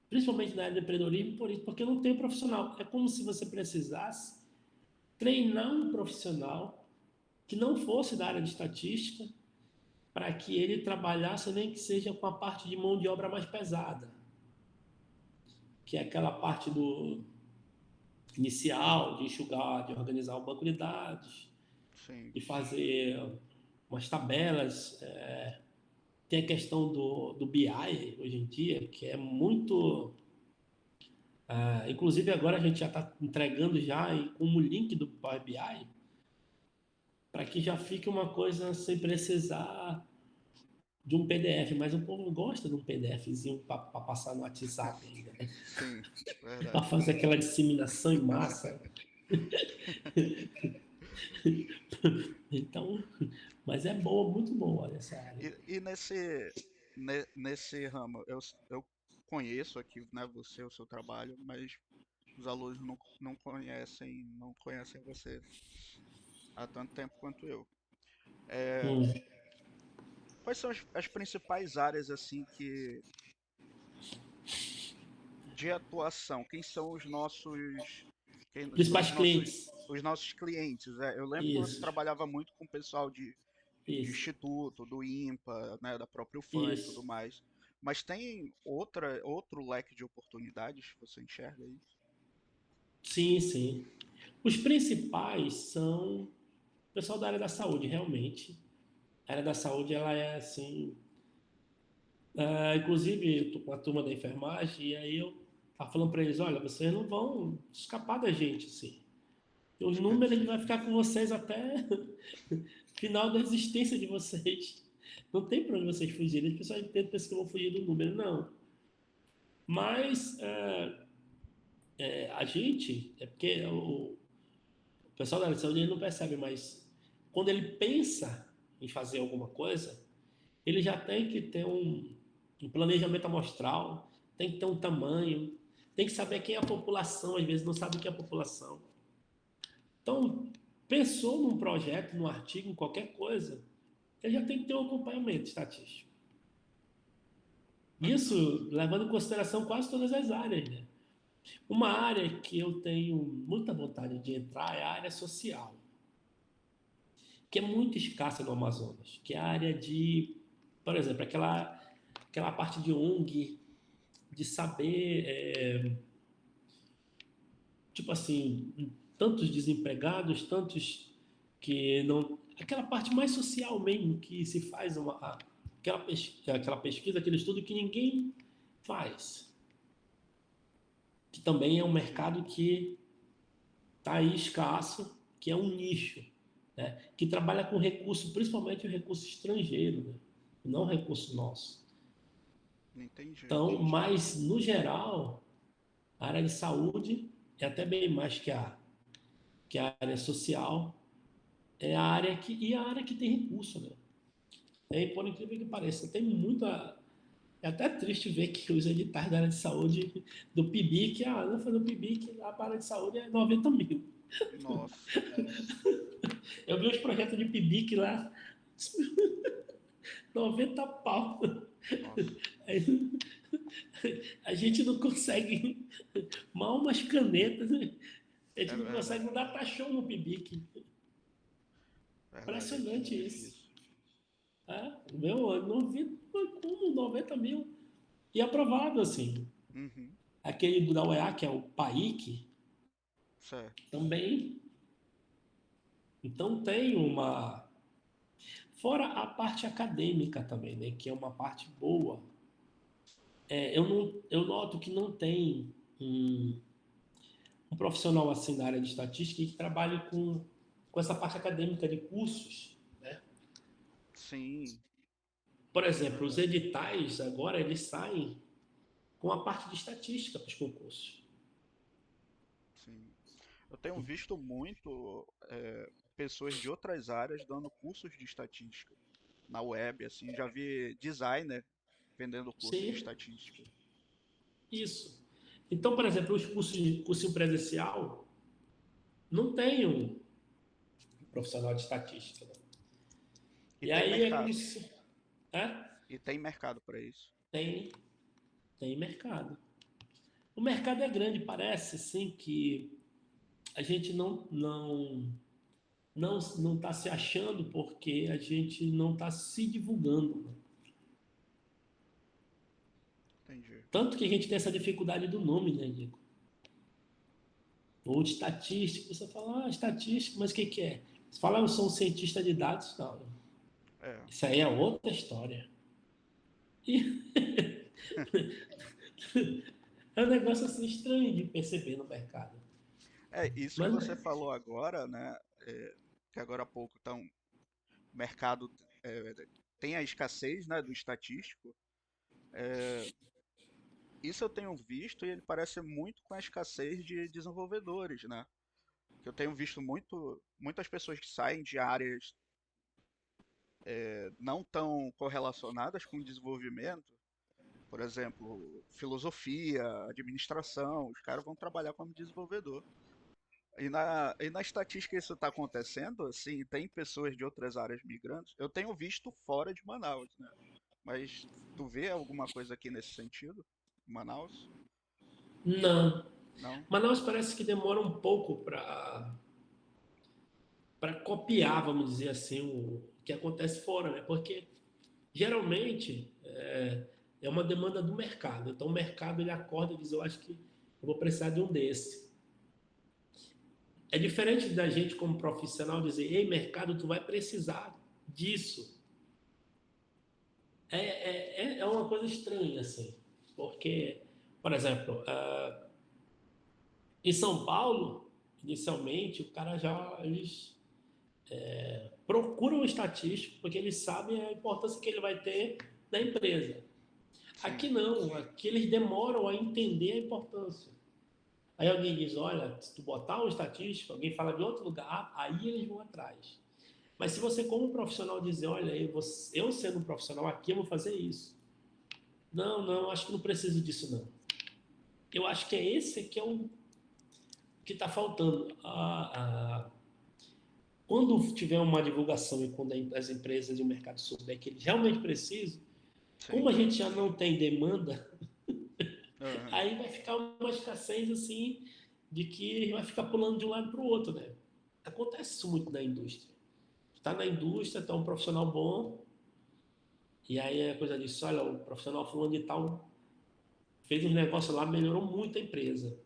Principalmente na área de empreendedorismo, por isso, porque não tem profissional. É como se você precisasse treinar um profissional que não fosse da área de estatística para que ele trabalhasse nem que seja com a parte de mão de obra mais pesada, que é aquela parte do inicial, de enxugar, de organizar o banco de dados, Sim, de fazer umas tabelas. Tem a questão do BI hoje em dia, que é muito. Inclusive agora a gente já está entregando já como link do Power BI para que já fique uma coisa sem precisar de um PDF, mas o povo gosta de um PDFzinho para passar no WhatsApp ainda, né? sim, Para verdade. fazer aquela disseminação em massa. Então, mas é boa, muito boa essa área. E nesse ramo, eu conheço aqui, né, você, o seu trabalho, mas os alunos não conhecem você há tanto tempo quanto eu. É, Hum. quais são as principais áreas assim que de atuação? Quem são quem são Principais clientes. os nossos clientes? É, eu lembro que você Isso, trabalhava muito com o pessoal de isso, instituto, do INPA, né, da própria UFAM e tudo isso. mais. Mas tem outro leque de oportunidades que você enxerga aí? Sim, sim. Os principais são o pessoal da área da saúde, realmente. A área da saúde, ela é assim. Inclusive, eu tô com a turma da enfermagem, e aí eu Tá falando para eles, olha, vocês não vão escapar da gente, assim. Os números ele Entendi. vai ficar com vocês até final da existência de vocês. Não tem para onde vocês fugirem. As pessoas pensam que eu vou fugir do número, não. Mas a gente, é porque o pessoal da área de saúde ele não percebe, mas quando ele pensa em fazer alguma coisa, ele já tem que ter um planejamento amostral, tem que ter um tamanho, tem que saber quem é a população, às vezes não sabe o que é a população. Então, pensou num projeto, num artigo, em qualquer coisa, ele já tem que ter um acompanhamento estatístico. Isso levando em consideração quase todas as áreas, né? Uma área que eu tenho muita vontade de entrar é a área social, que é muito escassa no Amazonas, que é a área de, por exemplo, aquela parte de ONG, de saber, tipo assim, tantos desempregados, tantos que não... Aquela parte mais social mesmo, que se faz aquela pesquisa, aquele estudo que ninguém faz. Que também é um mercado que está aí escasso, que é um nicho, né? Que trabalha com recurso, principalmente o recurso estrangeiro, né? Não o recurso nosso. Entendi. Então, mas no geral, a área de saúde é até bem mais que a área social, é a área e a área que tem recurso, né? E por incrível que pareça, tem muita. É até triste ver que os editais da área de saúde do PIBIC, não foi do PIBIC, a área de saúde é 90 mil. Nossa, Eu vi os projetos de PIBIC lá, 90 pau. nossa. Aí, a gente não consegue mal umas canetas, né? A gente É não consegue verdade. não dar taxão no PIBIC. Verdade, é Impressionante muito isso. difícil. Eu não vi como 90 mil. E aprovado, assim. Uhum, Aquele da UEA, que é o PAIC, certo. também. Então tem uma. Fora a parte acadêmica também, né? Que é uma parte boa. Eu noto que não tem um profissional assim na área de estatística que trabalhe com essa parte acadêmica de cursos, né? Sim, Por é exemplo, os verdade. editais agora eles saem com a parte de estatística para os concursos. Sim. Eu tenho visto muito pessoas de outras áreas dando cursos de estatística na web, assim, já vi designer vendendo curso de Sim, estatística. isso. Então, por exemplo, os curso presencial não tem um profissional de estatística, né? E E tem aí é como mercado. se... É? E tem mercado para isso. Tem, tem mercado. O mercado é grande, parece sim que a gente não está se achando porque a gente não está se divulgando, né? Entendi. Tanto que a gente tem essa dificuldade do nome, né, Diego? Ou de estatístico, você fala, estatístico, mas o que é? Você fala, eu sou um cientista de dados, não. É. Isso aí é outra história. E é um negócio assim estranho de perceber no mercado. É, isso que Mas você falou agora, né? Que agora há pouco então, o mercado é, tem a escassez, né, do estatístico. Isso eu tenho visto e ele parece muito com a escassez de desenvolvedores, né? Que eu tenho visto muitas pessoas que saem de áreas não tão correlacionadas com o desenvolvimento, por exemplo, filosofia, administração, os caras vão trabalhar como desenvolvedor. E na estatística isso está acontecendo, assim, tem pessoas de outras áreas migrando. Eu tenho visto fora de Manaus, né? Mas tu vê alguma coisa aqui nesse sentido? Manaus? não. Não? Manaus parece que demora um pouco para copiar, vamos dizer assim, o que acontece fora, né? Porque geralmente é uma demanda do mercado. Então o mercado ele acorda e diz, eu acho que eu vou precisar de um desse. É diferente da gente como profissional dizer, ei, mercado, tu vai precisar disso. É uma coisa estranha, assim, porque, Por exemplo, em São Paulo, inicialmente, o cara já eles procuram um estatístico porque eles sabem a importância que ele vai ter na empresa. Sim, Aqui não, aqui eles demoram a entender a importância. Aí alguém diz, olha, se tu botar um estatístico, alguém fala de outro lugar, aí eles vão atrás. Mas se você, como profissional, dizer, olha, eu sendo um profissional aqui, eu vou fazer isso. Não, não, acho que não preciso disso, não. Eu acho que é esse que é o que está faltando. Quando tiver uma divulgação e quando as empresas e o mercado souber que eles realmente precisam, como sim. a gente já não tem demanda, Aham. aí vai ficar uma escassez assim de que vai ficar pulando de um lado para o outro, né? Acontece isso muito na indústria. Está na indústria, está um profissional bom, e aí a coisa disso, olha, o profissional fulano de tal fez uns negócios lá, melhorou muito a empresa.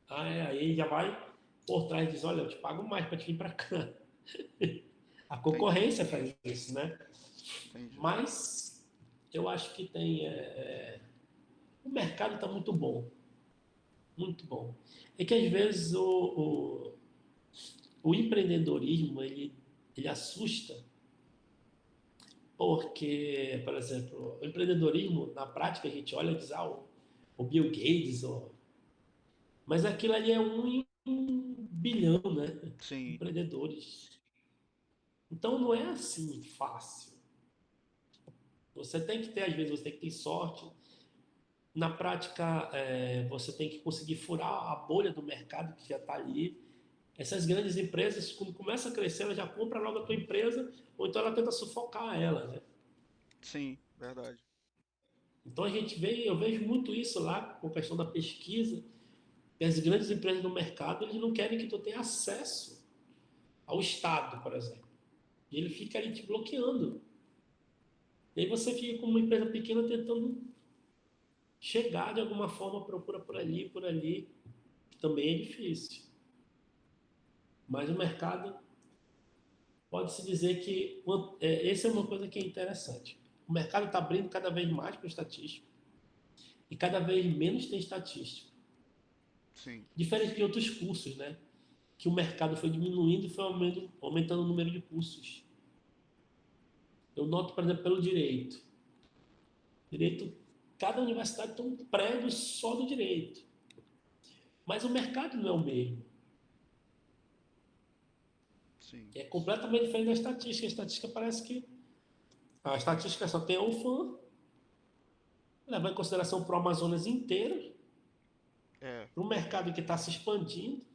Aí já vai por trás e diz, olha, eu te pago mais para te vir para cá. A Entendi, concorrência faz isso, né? entendi. Mas eu acho que tem. O mercado está muito bom, muito bom. É que às vezes o empreendedorismo ele assusta, porque, por exemplo, o empreendedorismo, na prática, a gente olha e diz, o Bill Gates, mas aquilo ali é um em 1 bilhão, né? Sim, Empreendedores. Então não é assim fácil. Você tem que ter, às vezes, você tem que ter sorte. Na prática, você tem que conseguir furar a bolha do mercado que já está ali. Essas grandes empresas, quando começa a crescer, ela já compra logo a tua empresa, ou então ela tenta sufocar ela, né? sim, verdade. Então eu vejo muito isso lá com a questão da pesquisa, que as grandes empresas do mercado, eles não querem que tu tenha acesso ao Estado, por exemplo. E ele fica ali te bloqueando. E aí você fica como uma empresa pequena tentando chegar de alguma forma, procura por ali, que também é difícil. Mas o mercado, pode-se dizer que essa é uma coisa que é interessante. O mercado está abrindo cada vez mais para o estatístico e cada vez menos tem estatístico. Sim, Diferente de outros cursos, né? Que o mercado foi diminuindo e foi aumentando o número de cursos. Eu noto, por exemplo, pelo direito. Direito, cada universidade tem um prédio só do direito. Mas o mercado não é o mesmo. sim. É completamente diferente da estatística. A estatística parece que a estatística só tem um fã, leva em consideração para o Amazonas inteiro, É, para um mercado que está se expandindo.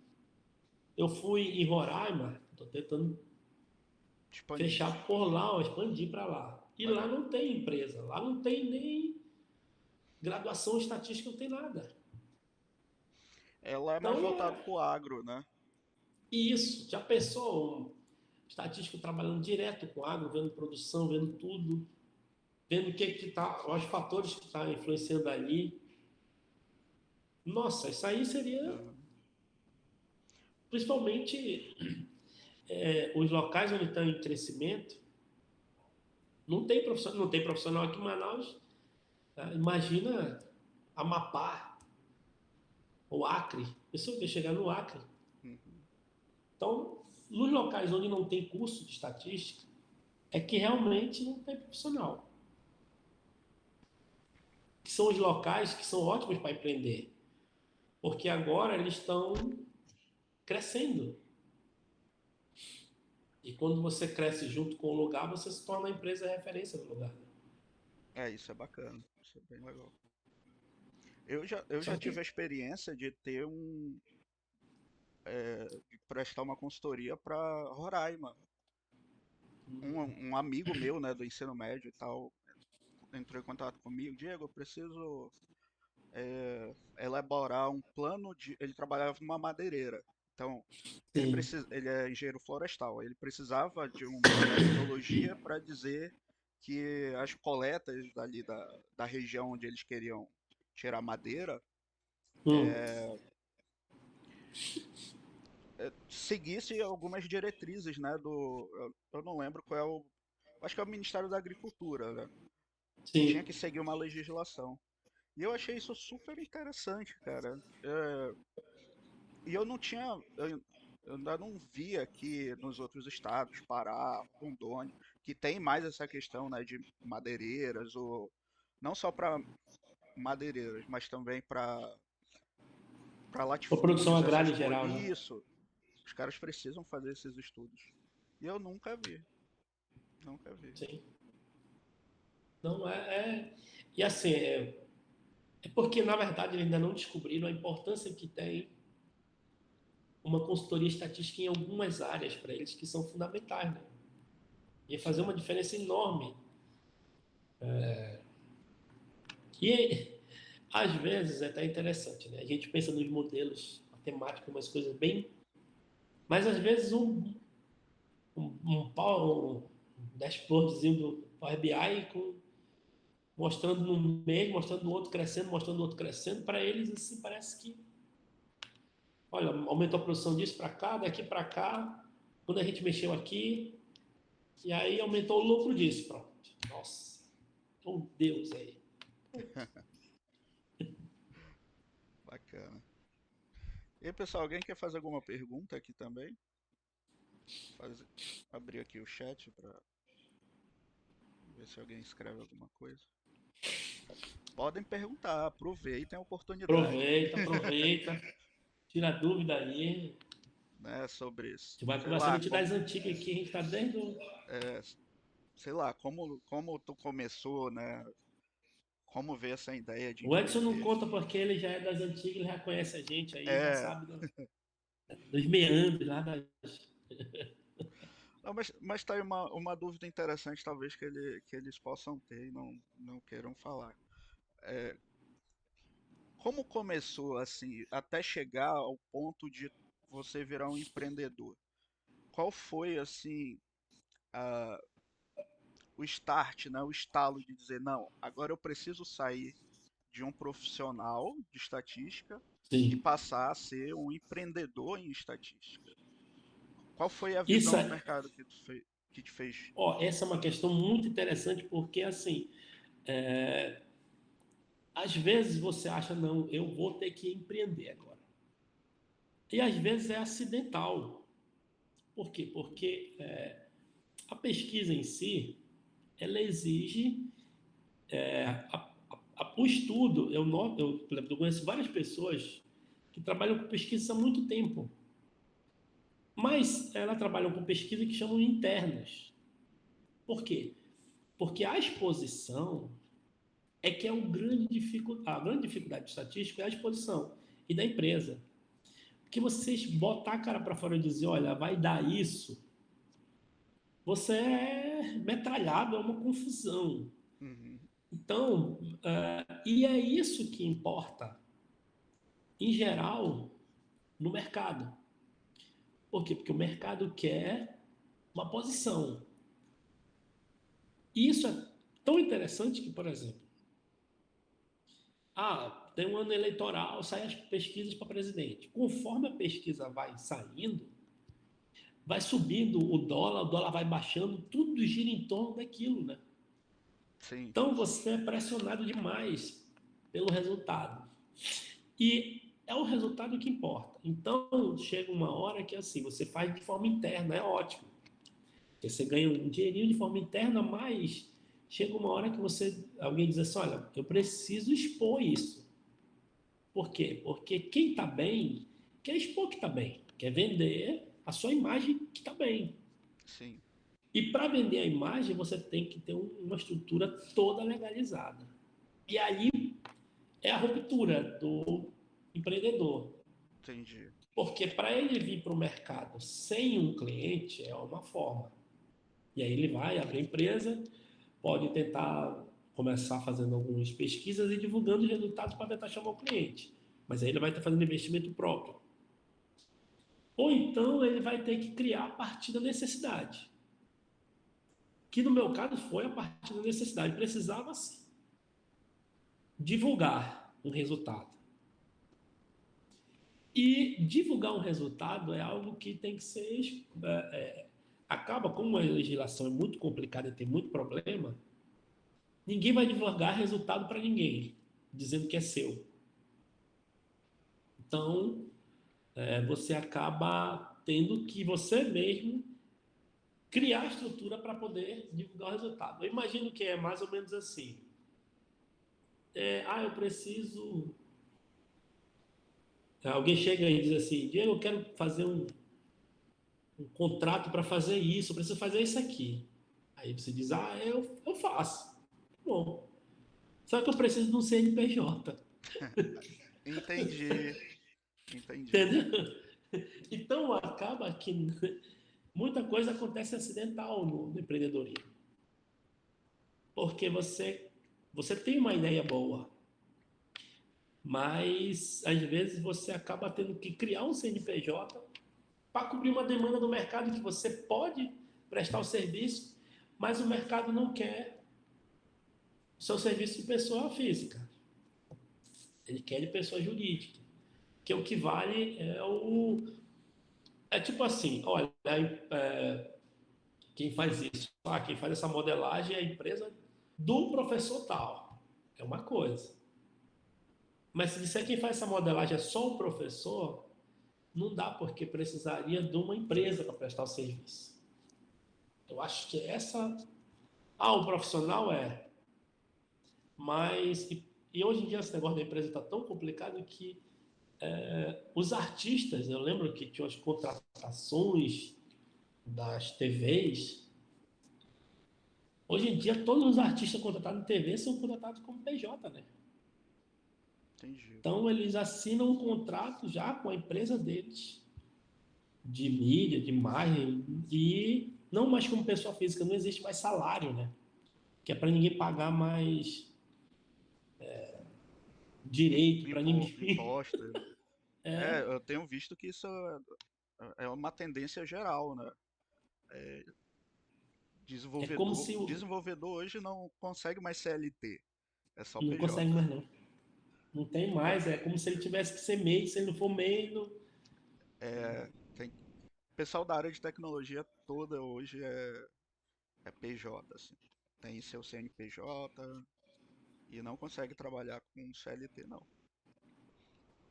Eu fui em Roraima, estou tentando expandir. fechar por lá, ó, expandir para lá. E lá Legal. não tem empresa, lá não tem nem graduação estatística, não tem nada. Ela é mais Então, voltado pro agro, né? isso. Já pensou um estatístico trabalhando direto com agro, vendo produção, vendo tudo, vendo o que está, os fatores que estão influenciando ali. Nossa, isso aí seria, Aham. principalmente os locais onde estão em crescimento, não tem profissional aqui em Manaus. Tá? Imagina Amapá ou Acre. Pessoa que chegar no Acre. Uhum. Então, nos locais onde não tem curso de estatística, é que realmente não tem profissional. Que são os locais que são ótimos para empreender. Porque agora eles estão crescendo. E quando você cresce junto com o lugar, você se torna a empresa referência no lugar. É, isso é bacana. Isso é bem legal. Eu já Só tive a que. experiência de ter de prestar uma consultoria para Roraima. Um amigo meu, né, do ensino médio e tal, entrou em contato comigo. Diego, eu preciso elaborar um plano de. Ele trabalhava numa madeireira. Então, Sim. ele é engenheiro florestal. Ele precisava de uma metodologia para dizer que as coletas ali da região onde eles queriam tirar madeira Hum, seguisse algumas diretrizes, né, eu não lembro qual é acho que é o Ministério da Agricultura, né, que tinha que sim. seguir uma legislação. E eu achei isso super interessante, cara. E eu não tinha, eu ainda não vi aqui nos outros estados, Pará, Rondônia, que tem mais essa questão, né, de madeireiras, ou não só para madeireiras, mas também para A produção latifúndios, essas agrária em coisas. geral, né? Isso, os caras precisam fazer esses estudos. E eu nunca vi, nunca vi. Sim. Não e assim, é porque, na verdade, eles ainda não descobriram a importância que tem uma consultoria estatística em algumas áreas para eles que são fundamentais, né? Ia fazer uma Sim. diferença enorme. E, às vezes, é até interessante, né? A gente pensa nos modelos matemáticos, umas coisas bem... Mas, às vezes, um dashboardzinho do Power BI mostrando no mês, mostrando o outro crescendo, mostrando o outro crescendo, para eles, assim, parece que, olha, aumentou a produção disso para cá, daqui para cá, quando a gente mexeu aqui, e aí aumentou o lucro disso, pronto. Nossa, oh Deus aí. Bacana. E aí, pessoal, alguém quer fazer alguma pergunta aqui também? Faz- Abrir aqui o chat para ver se alguém escreve alguma coisa. Podem perguntar, aproveitem a oportunidade, Aproveita, aproveita, tira a dúvida aí. né, sobre, A gente vai sei conversando lá, a gente das antigas aqui, a gente está desde o... é, sei lá, como tu começou, né? Como ver essa ideia de O Edson não empreender? conta porque ele já é das antigas, ele já conhece a gente aí, já É, sabe dos meandros lá das... não, mas tá aí uma dúvida interessante, talvez que eles possam ter e não queiram falar. É, como começou assim, até chegar ao ponto de você virar um empreendedor? Qual foi assim a, o start, né, o estalo de dizer, não, agora eu preciso sair de um profissional de estatística e Sim. passar a ser um empreendedor em estatística? Qual foi a Isso, visão do mercado que te fez? ó, essa é uma questão muito interessante porque, assim, às vezes você acha, não, eu vou ter que empreender agora. E às vezes é acidental. Por quê? Porque a pesquisa em si, ela exige o estudo. Por exemplo, eu conheço várias pessoas que trabalham com pesquisa há muito tempo, mas elas trabalham com pesquisa que chamam internas. Por quê? Porque a exposição é que é a grande dificuldade estatística é a exposição e da empresa. Porque vocês botar a cara para fora e dizer, olha, vai dar isso, você é metralhado, é uma confusão. Uhum, Então, e é isso que importa, em geral, no mercado. Por quê? Porque o mercado quer uma posição. E isso é tão interessante que, por exemplo, tem um ano eleitoral, saem as pesquisas para presidente. Conforme a pesquisa vai saindo, vai subindo o dólar vai baixando, tudo gira em torno daquilo, né? sim, Então você é pressionado demais pelo resultado. E é o resultado que importa. Então chega uma hora que assim, você faz de forma interna, é ótimo. Porque você ganha um dinheirinho de forma interna, mas chega uma hora que alguém diz assim, olha, eu preciso expor isso. Por quê? Porque quem está bem quer expor que está bem, quer vender a sua imagem que está bem. sim, E para vender a imagem, você tem que ter uma estrutura toda legalizada. E aí é a ruptura do empreendedor. entendi. Porque para ele vir para o mercado sem um cliente é uma forma. E aí ele vai abrir a empresa, pode tentar começar fazendo algumas pesquisas e divulgando os resultados para tentar chamar o cliente. Mas aí ele vai estar fazendo investimento próprio. Ou então ele vai ter que criar a partir da necessidade. Que no meu caso foi a partir da necessidade. Precisava sim, divulgar um resultado. E divulgar um resultado é algo que tem que ser. Acaba, como a legislação é muito complicada e tem muito problema, ninguém vai divulgar resultado para ninguém. dizendo que é seu. Então, você acaba tendo que você mesmo criar a estrutura para poder divulgar o resultado. Eu imagino que é mais ou menos assim. Eu preciso... Alguém chega e diz assim, Diego, eu quero fazer um contrato para fazer isso, eu preciso fazer isso aqui. Aí você diz, eu faço. Bom, só que eu preciso de um CNPJ. Entendi, entendi. Entendeu? Então, acaba que muita coisa acontece acidental no empreendedorismo. Porque você tem uma ideia boa, mas às vezes você acaba tendo que criar um CNPJ para cobrir uma demanda do mercado que você pode prestar o serviço, mas o mercado não quer o seu serviço de pessoa física. Ele quer de pessoa jurídica. Que o que vale é tipo assim, olha, quem faz isso, quem faz essa modelagem é a empresa do professor tal. É uma coisa. Mas se disser quem faz essa modelagem é só o professor, não dá, porque precisaria de uma empresa para prestar o serviço. Eu acho que o profissional é. Mas, e hoje em dia esse negócio da empresa está tão complicado que os artistas, eu lembro que tinha as contratações das TVs. Hoje em dia, todos os artistas contratados em TV são contratados como PJ, né? Entendi. Então, eles assinam um contrato já com a empresa deles, de mídia, de imagem, e não mais como pessoa física, não existe mais salário, né? Que é para ninguém pagar mais direito, para ninguém. Imposto. Eu tenho visto que isso é uma tendência geral, né? É como se Desenvolvedor hoje não consegue mais CLT, é só não PJ. consegue mais, não. Não tem mais, é como se ele tivesse que ser MEI, se ele não for MEI, não... Tem, o pessoal da área de tecnologia toda hoje é PJ, assim. Tem seu CNPJ e não consegue trabalhar com CLT, não.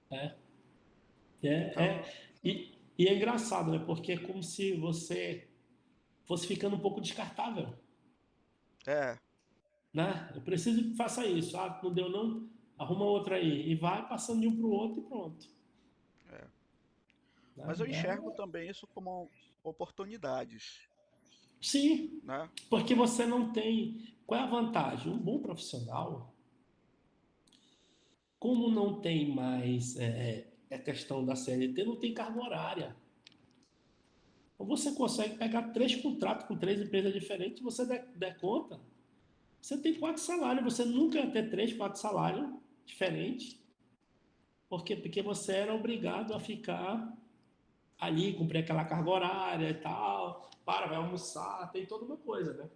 É, é, Então, é. E é engraçado, né? Porque é como se você fosse ficando um pouco descartável, é, né? Eu preciso que faça isso. Não deu não? Arruma outra aí. E vai passando de um para o outro e pronto. é. Mas eu Né? enxergo também isso como oportunidades, Sim, né? porque você não tem... Qual é a vantagem? Um bom profissional, como não tem mais a questão da CLT, não tem carga horária. Então você consegue pegar 3 contratos com 3 empresas diferentes, você der conta, você tem 4 salários, você nunca ia ter 3, 4 salários diferentes, porque você era obrigado a ficar ali, cumprir aquela carga horária e tal, vai almoçar, tem toda uma coisa, né?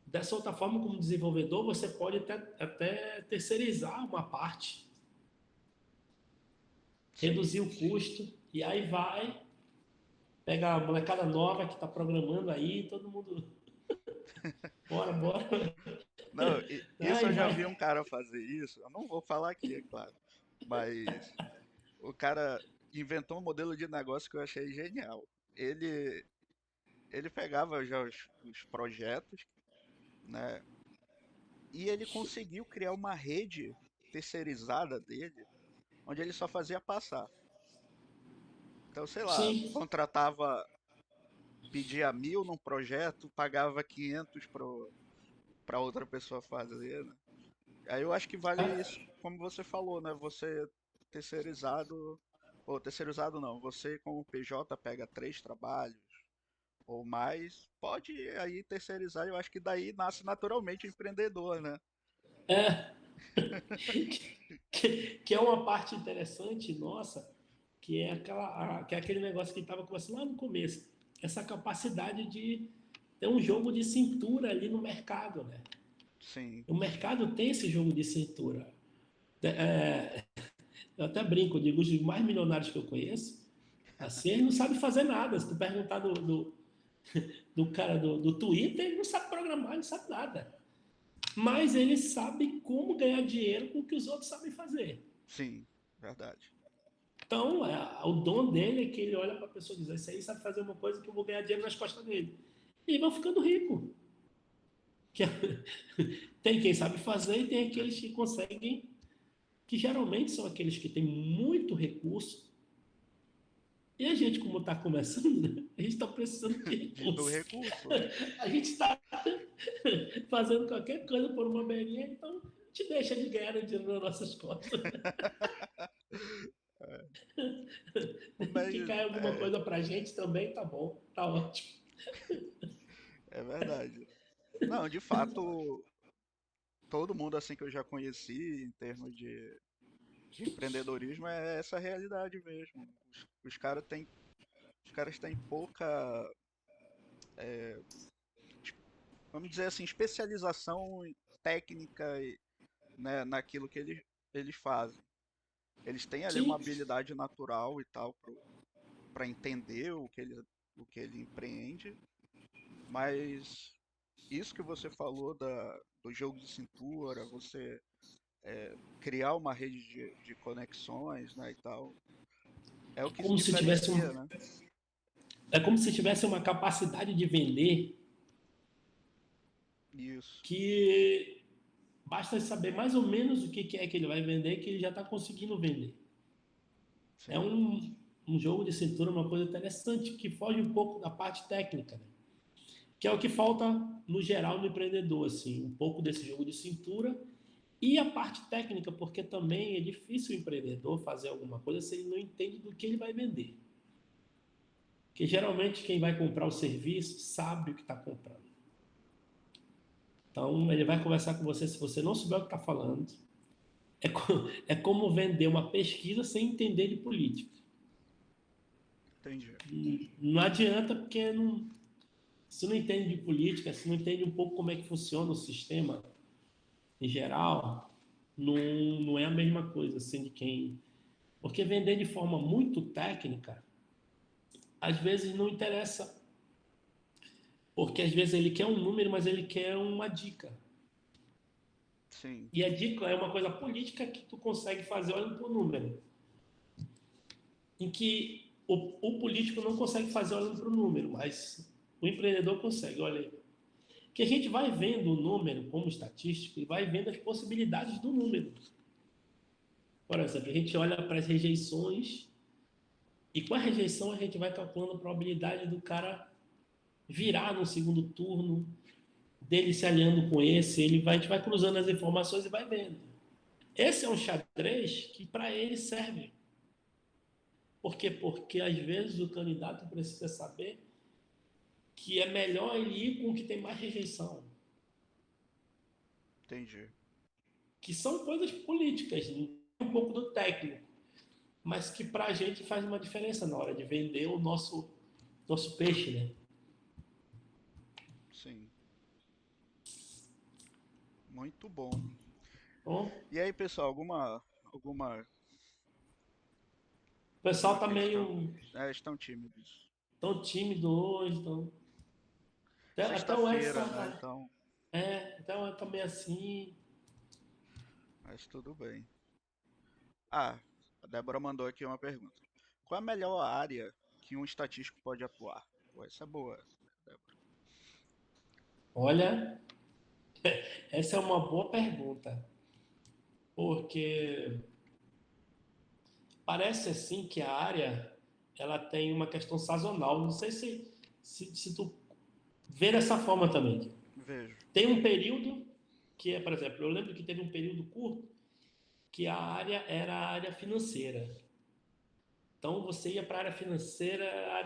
Dessa outra forma, como desenvolvedor, você pode até terceirizar uma parte, Sim. reduzir o custo, e aí pega a molecada nova que está programando aí, todo mundo, bora, bora, Não, isso aí eu já vi vai. um cara fazer isso. Eu não vou falar aqui, é claro. Mas o cara inventou um modelo de negócio que eu achei genial. Ele, ele pegava já os projetos, né? E ele conseguiu criar uma rede terceirizada dele, onde ele só fazia passar. Então, sei lá, Sim, contratava, pedia 1.000 num projeto, pagava 500 para outra pessoa fazer, né? Aí eu acho que vale isso, como você falou, né? Você terceirizado, ou terceirizado não, você como PJ pega 3 trabalhos ou mais, pode aí terceirizar, eu acho que daí nasce naturalmente o empreendedor, né? é, que é uma parte interessante nossa, que é aquele negócio que estava conversando lá no começo, essa capacidade de ter um jogo de cintura ali no mercado, né? Sim, O mercado tem esse jogo de cintura. Eu até brinco, eu digo, os mais milionários que eu conheço, assim, ele não sabe fazer nada. Se tu perguntar do cara do Twitter, ele não sabe programar, ele não sabe nada. mas ele sabe como ganhar dinheiro com o que os outros sabem fazer. Sim, verdade. Então, o dom dele é que ele olha para a pessoa e diz: esse aí sabe fazer uma coisa que eu vou ganhar dinheiro nas costas dele. E vão ficando rico. Tem quem sabe fazer e tem aqueles que conseguem, que geralmente são aqueles que têm muito recurso. E a gente, como está começando, né, a gente está precisando de Do recurso. recurso, é. A gente está fazendo qualquer coisa por uma beirinha, então a gente deixa de ganhar dinheiro nas nossas costas. Mas Que cai alguma coisa para a gente também, tá bom, tá ótimo. é verdade. Não, de fato, todo mundo assim que eu já conheci em termos de empreendedorismo é essa realidade mesmo. Os os caras têm pouca, vamos dizer assim, especialização técnica, né, naquilo que eles fazem. Eles têm ali uma Sim, habilidade natural e tal para entender o que ele empreende, mas isso que você falou do jogo de cintura, você criar uma rede de conexões, né, e tal, é o é que como se tivesse diferencia, né? é como se tivesse uma capacidade de vender Isso, que basta saber mais ou menos o que é que ele vai vender, que ele já está conseguindo vender. É sim, um jogo de cintura, uma coisa interessante, que foge um pouco da parte técnica, né? Que é o que falta no geral no empreendedor, assim, um pouco desse jogo de cintura e a parte técnica, porque também é difícil o empreendedor fazer alguma coisa se ele não entende do que ele vai vender. Porque geralmente quem vai comprar o serviço sabe o que está comprando. Então ele vai conversar com você, se você não souber o que está falando, é como vender uma pesquisa sem entender de política. entendi. Não adianta porque se não entende de política, se não entende um pouco como é que funciona o sistema em geral, não é a mesma coisa assim de quem. Porque vender de forma muito técnica, às vezes não interessa. Porque às vezes ele quer um número, mas ele quer uma dica. Sim, E a dica é uma coisa política que tu consegue fazer olhando para o número. Em que o político não consegue fazer olhando para o número, mas o empreendedor consegue, olha aí. Que a gente vai vendo o número como estatístico e vai vendo as possibilidades do número. Por exemplo, a gente olha para as rejeições e com a rejeição a gente vai calculando a probabilidade do cara virar no segundo turno, dele se alinhando com esse, a gente vai cruzando as informações e vai vendo. Esse é um xadrez que para ele serve. Por quê? Porque às vezes o candidato precisa saber que é melhor ele ir com o que tem mais rejeição. entendi. Que são coisas políticas, um pouco do técnico, mas que para a gente faz uma diferença na hora de vender o nosso peixe, né? Sim, muito bom. Então, E aí, pessoal, alguma o pessoal alguma tá questão? meio Estão tímidos. tão tímido hoje, até o Edson Sexta-feira, né? tá, Então, então tá meio assim. mas tudo bem. Ah, a Débora mandou aqui uma pergunta. Qual a melhor área que um estatístico pode atuar? Pô, essa é boa, Débora. Olha, essa é uma boa pergunta, porque parece assim que a área ela tem uma questão sazonal. Não sei se tu vê dessa forma também. Vejo. Tem um período que é, por exemplo, eu lembro que teve um período curto que a área era a área financeira. Então você ia para a área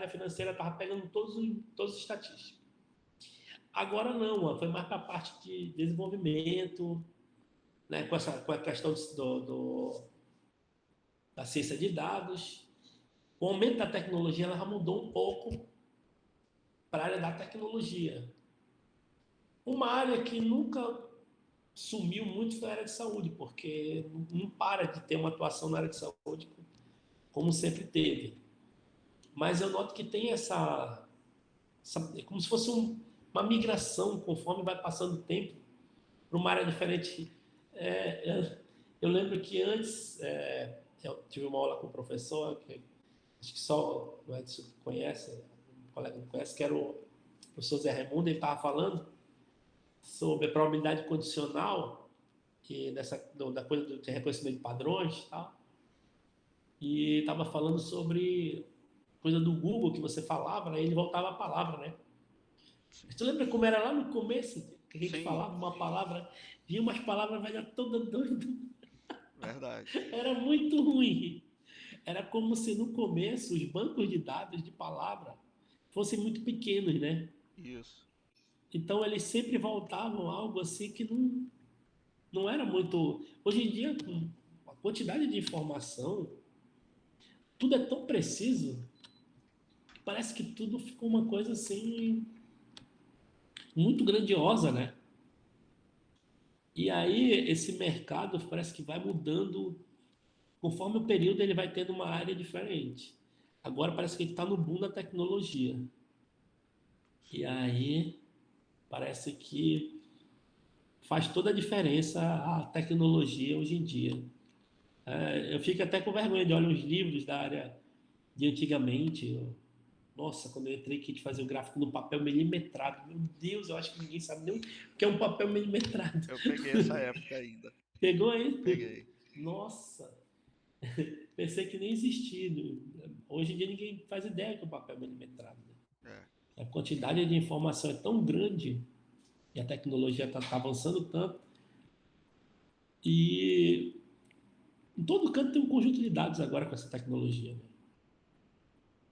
financeira estava pegando todos os estatísticos. Agora não, foi mais para a parte de desenvolvimento, né, com a questão da ciência de dados. O aumento da tecnologia ela já mudou um pouco para a área da tecnologia. Uma área que nunca sumiu muito foi a área de saúde, porque não para de ter uma atuação na área de saúde como sempre teve. Mas eu noto que tem é como se fosse uma migração conforme vai passando o tempo. para uma área diferente. Eu lembro que antes eu tive uma aula com um professor, que acho que só o Edson conhece, um colega não conhece, que era o professor Zé Raimundo. Ele estava falando sobre a probabilidade condicional e da coisa de reconhecimento de padrões e tal. E estava falando sobre coisa do Google que você falava, né? Ele voltava a palavra, né? Você lembra como era lá no começo, que a gente Sim, falava uma palavra, vinha umas palavras velhas toda doida. verdade. Era muito ruim. Era como se no começo os bancos de dados de palavra fossem muito pequenos, né? Isso. Então eles sempre voltavam a algo assim que não era muito. Hoje em dia, com a quantidade de informação, tudo é tão preciso que parece que tudo ficou uma coisa assim muito grandiosa, né? E aí esse mercado parece que vai mudando conforme o período, ele vai tendo uma área diferente. Agora parece que a gente está no boom da tecnologia. E Sim. aí parece que faz toda a diferença a tecnologia hoje em dia. Eu fico até com vergonha de olhar os livros da área de antigamente. Nossa, quando eu entrei aqui de fazer o gráfico no papel milimetrado, meu Deus, eu acho que ninguém sabe nem o que é um papel milimetrado. Eu peguei essa época ainda. Pegou aí? Peguei. Nossa, pensei que nem existia. Hoje em dia ninguém faz ideia que é um papel milimetrado. É. A quantidade de informação é tão grande e a tecnologia está avançando tanto. E em todo canto tem um conjunto de dados agora com essa tecnologia. Né?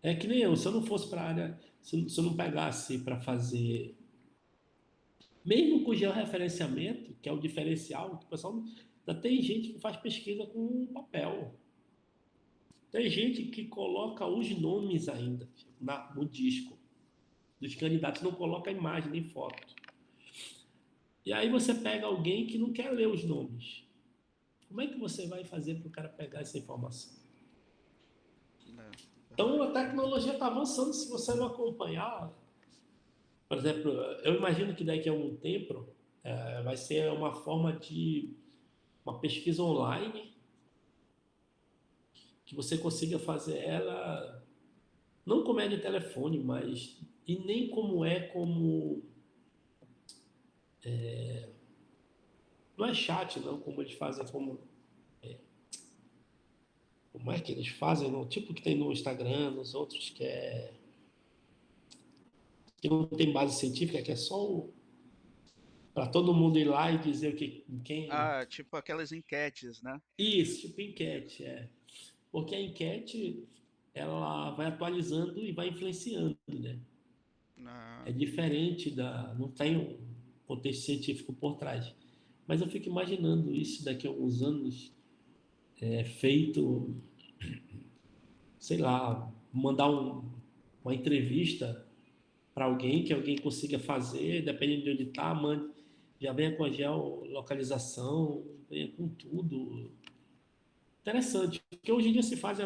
É que nem eu, se eu não fosse para a área, se eu não pegasse para fazer, mesmo com georreferenciamento, que é o diferencial, que o pessoal ainda tem gente que faz pesquisa com papel. Tem gente que coloca os nomes ainda no disco dos candidatos, não coloca imagem nem foto. E aí você pega alguém que não quer ler os nomes. Como é que você vai fazer para o cara pegar essa informação? É, Então verdade. a tecnologia está avançando. Se você não acompanhar, por exemplo, eu imagino que daqui a algum tempo vai ser uma forma de uma pesquisa online que você consiga fazer ela não como é de telefone, mas e nem como não é chat, não, como eles fazem, como é que eles fazem, não? Tipo que tem no Instagram, nos outros que não tem base científica, que é só para todo mundo ir lá e dizer o que quem. Ah, tipo aquelas enquetes, né? Isso, tipo enquete, é. Porque a enquete ela vai atualizando e vai influenciando, né? Ah, É diferente não tem um contexto científico por trás. Mas eu fico imaginando isso daqui a alguns anos feito, sei lá, mandar uma entrevista para alguém que alguém consiga fazer, dependendo de onde está, já venha com a geolocalização, venha com tudo. Interessante, porque hoje em dia se faz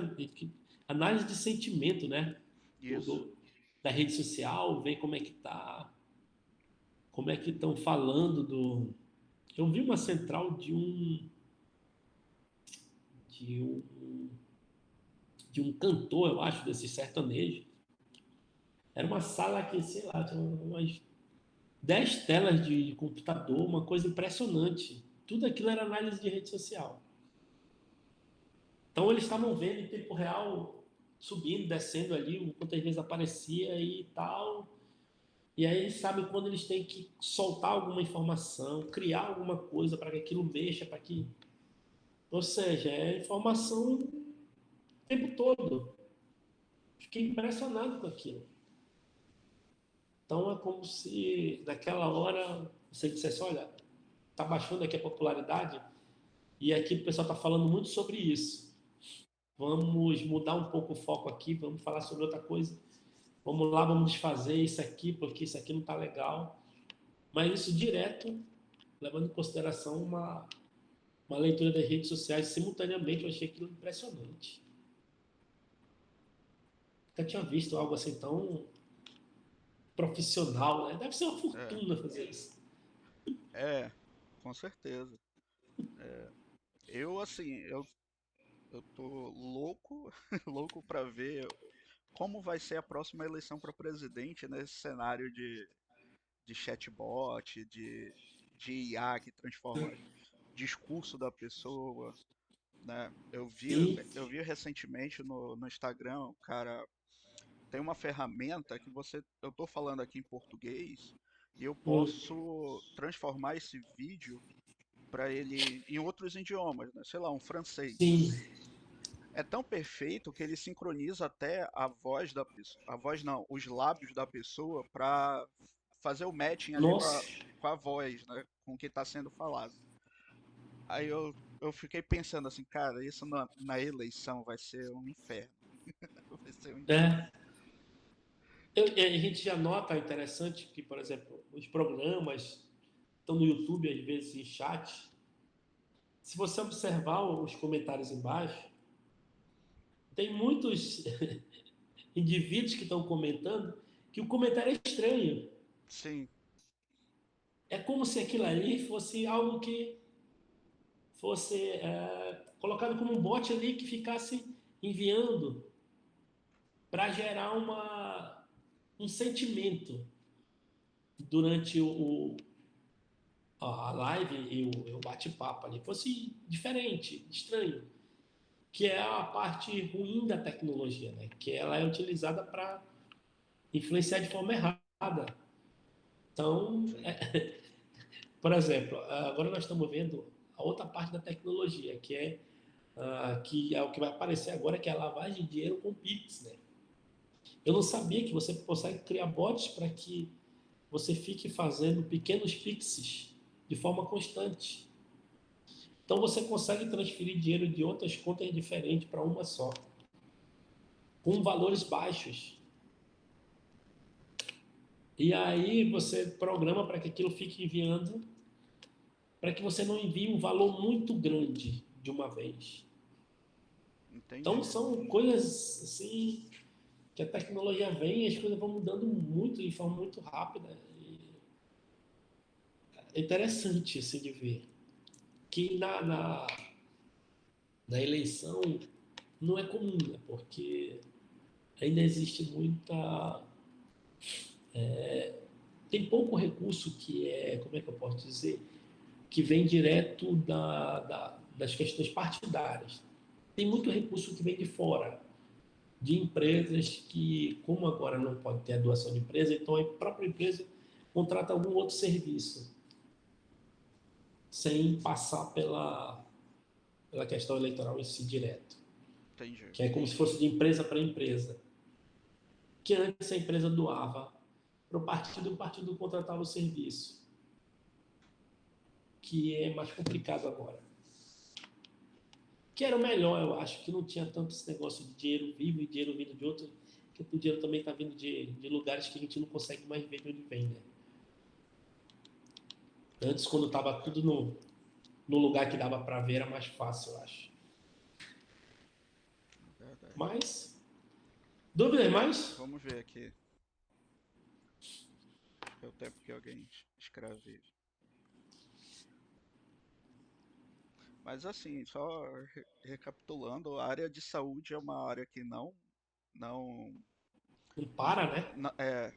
análise de sentimento, né? Do, isso. do- da rede social, vem como é que tá, como é que estão falando do. Eu vi uma central de um, de um cantor, eu acho, desse sertanejo. Era uma sala que, sei lá, tinha umas 10 telas de computador, uma coisa impressionante. Tudo aquilo era análise de rede social. Então eles estavam vendo em tempo real, subindo, descendo ali, quantas vezes aparecia e tal. E aí eles sabem quando eles têm que soltar alguma informação, criar alguma coisa para que aquilo mexa, para que. Ou seja, é informação o tempo todo. Fiquei impressionado com aquilo. Então é como se naquela hora você dissesse, olha, está baixando aqui a popularidade e aqui o pessoal está falando muito sobre isso. Vamos mudar um pouco o foco aqui, vamos falar sobre outra coisa. Vamos lá, vamos desfazer isso aqui, porque isso aqui não está legal. Mas isso direto, levando em consideração uma leitura das redes sociais simultaneamente, eu achei aquilo impressionante. Nunca tinha visto algo assim tão profissional, né? Deve ser uma É. fortuna fazer isso. É. com certeza. Eu, assim, eu tô louco, louco para ver como vai ser a próxima eleição para presidente nesse cenário de chatbot, de IA que transforma discurso da pessoa, né? Sim, Eu vi recentemente no Instagram, o cara tem uma ferramenta que eu tô falando aqui em português e eu hum, posso transformar esse vídeo para ele em outros idiomas, né? Sei lá, um francês. sim. É tão perfeito que ele sincroniza até a voz da pessoa, a voz não, os lábios da pessoa para fazer o matching ali Nossa, com a voz, né? Com o que está sendo falado. Aí eu fiquei pensando assim, cara, isso na eleição vai ser um inferno. Vai ser um inferno. é. A gente já nota interessante que, por exemplo, os programas estão no YouTube, às vezes, em chat. Se você observar os comentários embaixo, tem muitos indivíduos que estão comentando que o comentário é estranho. Sim, É como se aquilo ali fosse algo que fosse colocado como um bot ali que ficasse enviando para gerar um sentimento durante a live e o bate-papo ali. Fosse diferente, estranho. Que é a parte ruim da tecnologia, né? Que ela é utilizada para influenciar de forma errada. Então, sim. por exemplo, agora nós estamos vendo a outra parte da tecnologia, que é o que vai aparecer agora, que é a lavagem de dinheiro com Pix, né? Eu não sabia que você consegue criar bots para que você fique fazendo pequenos Pixes de forma constante. Então você consegue transferir dinheiro de outras contas diferentes para uma só, com valores baixos. E aí você programa para que aquilo fique enviando, para que você não envie um valor muito grande de uma vez. Então Entendi. são coisas assim que a tecnologia vem e as coisas vão mudando muito de forma muito rápida. E é interessante assim de ver que na eleição não é comum, né? Porque ainda existe muita. Tem pouco recurso que é, como é que eu posso dizer, que vem direto das questões partidárias. Tem muito recurso que vem de fora, de empresas que, como agora não pode ter a doação de empresa, então a própria empresa contrata algum outro serviço, sem passar pela questão eleitoral em si direto, Entendi. que é como se fosse de empresa para empresa. Que antes a empresa doava para o partido contratava o serviço, que é mais complicado agora. Que era o melhor, eu acho, que não tinha tanto esse negócio de dinheiro vivo e dinheiro vindo de outro, que o dinheiro também está vindo de lugares que a gente não consegue mais ver de onde vem, né? Antes, quando estava tudo no lugar que dava para ver, era mais fácil, eu acho. Verdade. Mas, dúvidas mais? Vamos ver aqui. É o tempo que alguém escreve. Mas assim, só recapitulando, a área de saúde é uma área que não, Não para, né? é,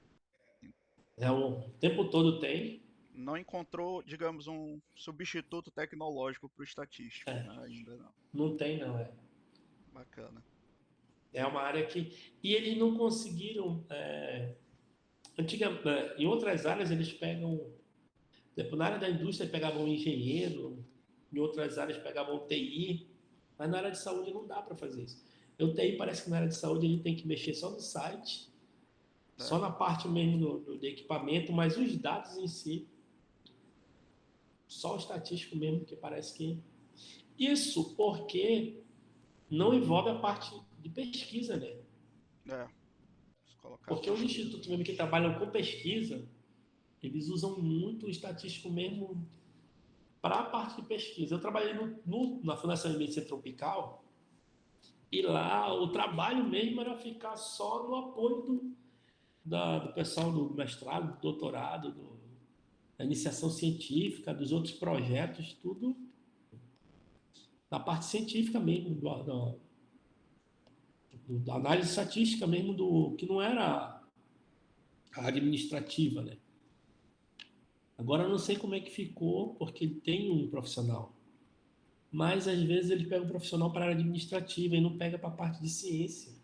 É, o tempo todo tem. não encontrou, digamos, um substituto tecnológico para o estatístico, É, né? Ainda não. não tem, não. Bacana. É uma área que. E eles não conseguiram. Em outras áreas, eles pegam. Por exemplo, na área da indústria, pegavam um engenheiro, em outras áreas, pegavam TI, mas na área de saúde não dá para fazer isso. O TI parece que na área de saúde ele tem que mexer só no site, só É, na parte mesmo do equipamento, mas os dados em si, só o estatístico mesmo, que parece que. Isso porque não envolve a parte de pesquisa, né? é, se colocar Porque os pesquisa. institutos mesmo que trabalham com pesquisa, eles usam muito o estatístico mesmo para a parte de pesquisa. Eu trabalhei na Fundação de Medicina Tropical e lá o trabalho mesmo era ficar só no apoio do pessoal do mestrado, do doutorado, da iniciação científica, dos outros projetos, tudo da parte científica mesmo, da análise estatística mesmo, do que não era a administrativa, né? Agora eu não sei como é que ficou, porque ele tem um profissional, mas às vezes ele pega um profissional para a área administrativa e não pega para a parte de ciência.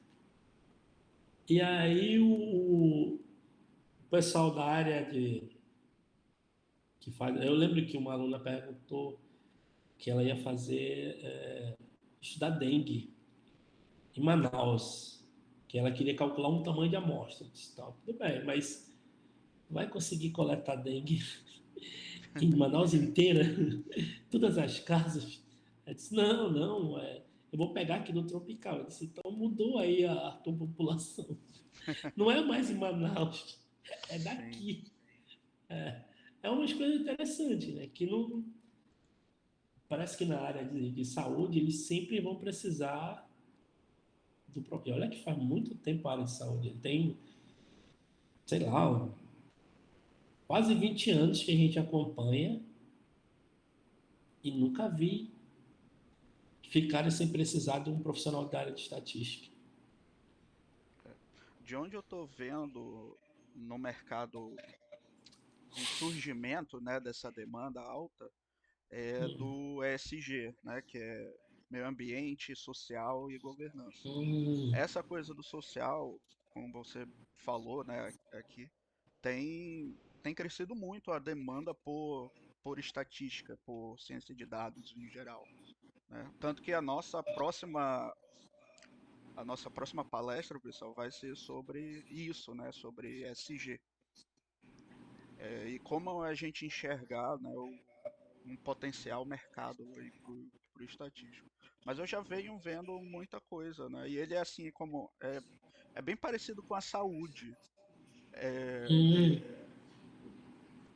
E aí o pessoal da área que faz, eu lembro que uma aluna perguntou que ela ia fazer estudar dengue em Manaus, que ela queria calcular um tamanho de amostra. Disse, tá, tudo bem, mas vai conseguir coletar dengue em Manaus inteira, todas as casas? Ela disse, não, eu vou pegar aqui no tropical. Eu disse, então mudou aí a tua população. Não é mais em Manaus, é Sim. daqui. É umas coisas interessantes, né? Que não, parece que na área de saúde eles sempre vão precisar do próprio. Olha que faz muito tempo a área de saúde. Ele tem, sei lá, quase 20 anos que a gente acompanha e nunca vi ficarem sem precisar de um profissional da área de estatística. De onde eu estou vendo no mercado um surgimento, né, dessa demanda alta é do ESG, né, que é meio ambiente, social e governança. Hum, Essa coisa do social, como você falou, né, aqui, tem crescido muito a demanda por estatística, por ciência de dados em geral, né? Tanto que a nossa próxima palestra, pessoal, vai ser sobre isso, né, sobre ESG. E como a gente enxergar, né, um potencial mercado para o estatístico. Mas eu já venho vendo muita coisa, né? E ele é assim como é bem parecido com a saúde. hum,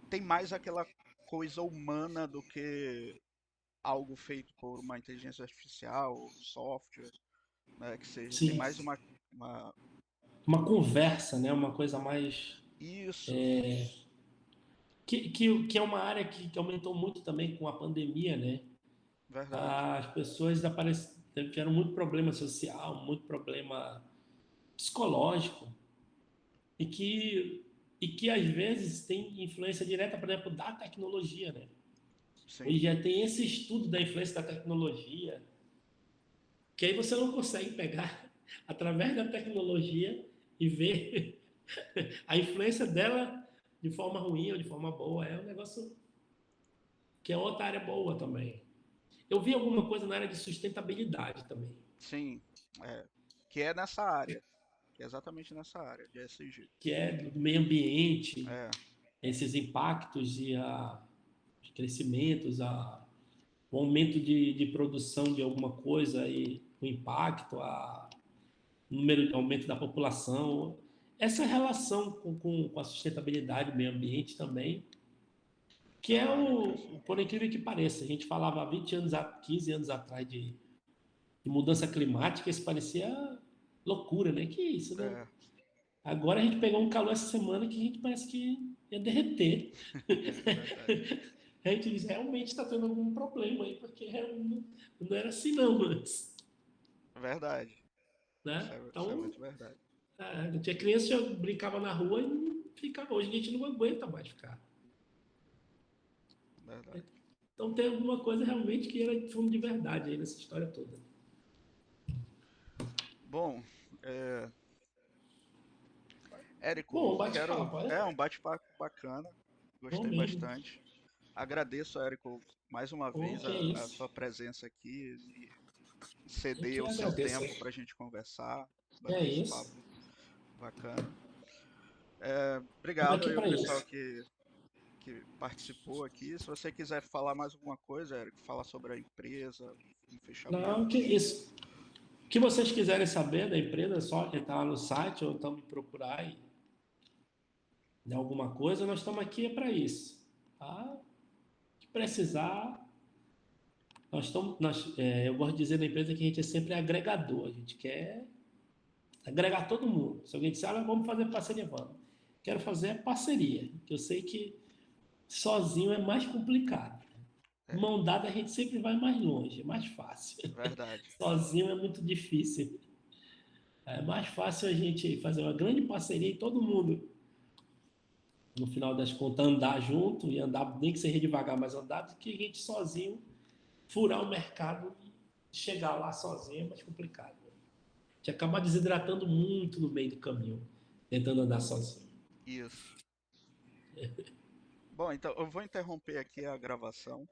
Tem mais aquela coisa humana do que algo feito por uma inteligência artificial, software, né? Que seja, tem sim. mais uma... Uma conversa, né? Uma coisa mais. Isso, Que é uma área que aumentou muito também com a pandemia, né? verdade. As pessoas tiveram muito problema social, muito problema psicológico, e que às vezes tem influência direta, por exemplo, da tecnologia, né? Hoje Sim, já tem esse estudo da influência da tecnologia, que aí você não consegue pegar através da tecnologia e ver a influência dela de forma ruim ou de forma boa. É um negócio que é outra área boa também. Eu vi alguma coisa na área de sustentabilidade também, sim. É, que é nessa área, que é exatamente nessa área de ESG. que é do meio ambiente, É, esses impactos e os crescimentos, o aumento de produção de alguma coisa e o impacto, o aumento da população. Essa relação com a sustentabilidade, o meio ambiente também, que é é uma área interessante. por incrível que pareça, a gente falava há 20 anos, 15 anos atrás de mudança climática, isso parecia loucura, né? Que isso, né? É, Agora a gente pegou um calor essa semana que a gente parece que ia derreter. verdade. A gente diz, realmente está tendo algum problema aí, porque não era assim não antes. Verdade. Isso Né? é Então, muito verdade. tinha criança que brincava na rua e ficava. Hoje a gente não aguenta mais ficar. Verdade. Então tem alguma coisa realmente que era de fundo de verdade aí nessa história toda. Bom, Bom, Érico, bate-papo, é é um bate-papo bacana. bom Gostei mesmo. bastante. Agradeço, Érico, mais uma Bom, vez que é a isso. sua presença aqui e Eu ceder que o seu agradeço. tempo para a gente conversar, É bater esse isso. papo bacana. Estamos Obrigado aqui aí o para pessoal isso. que participou aqui. Se você quiser falar mais alguma coisa, Érico, falar sobre a empresa, um Não, fechamento. que isso. O que vocês quiserem saber da empresa, é só entrar lá no site ou então me procurar e de alguma coisa. Nós estamos aqui para isso. Tá? Se precisar, eu gosto de dizer na empresa que a gente é sempre agregador. A gente quer agregar todo mundo. Se alguém disser, vamos fazer parceria, vamos. Quero fazer parceria. Que eu sei que sozinho é mais complicado. É, Mão dada a gente sempre vai mais longe, é mais fácil. verdade. Sozinho é muito difícil. É mais fácil a gente fazer uma grande parceria e todo mundo, no final das contas, andar junto e andar, nem que seja devagar, mas andar, do que a gente sozinho furar o mercado e chegar lá sozinho é mais complicado. A gente acaba desidratando muito no meio do caminho, tentando andar sozinho. Isso. Bom, então eu vou interromper aqui a gravação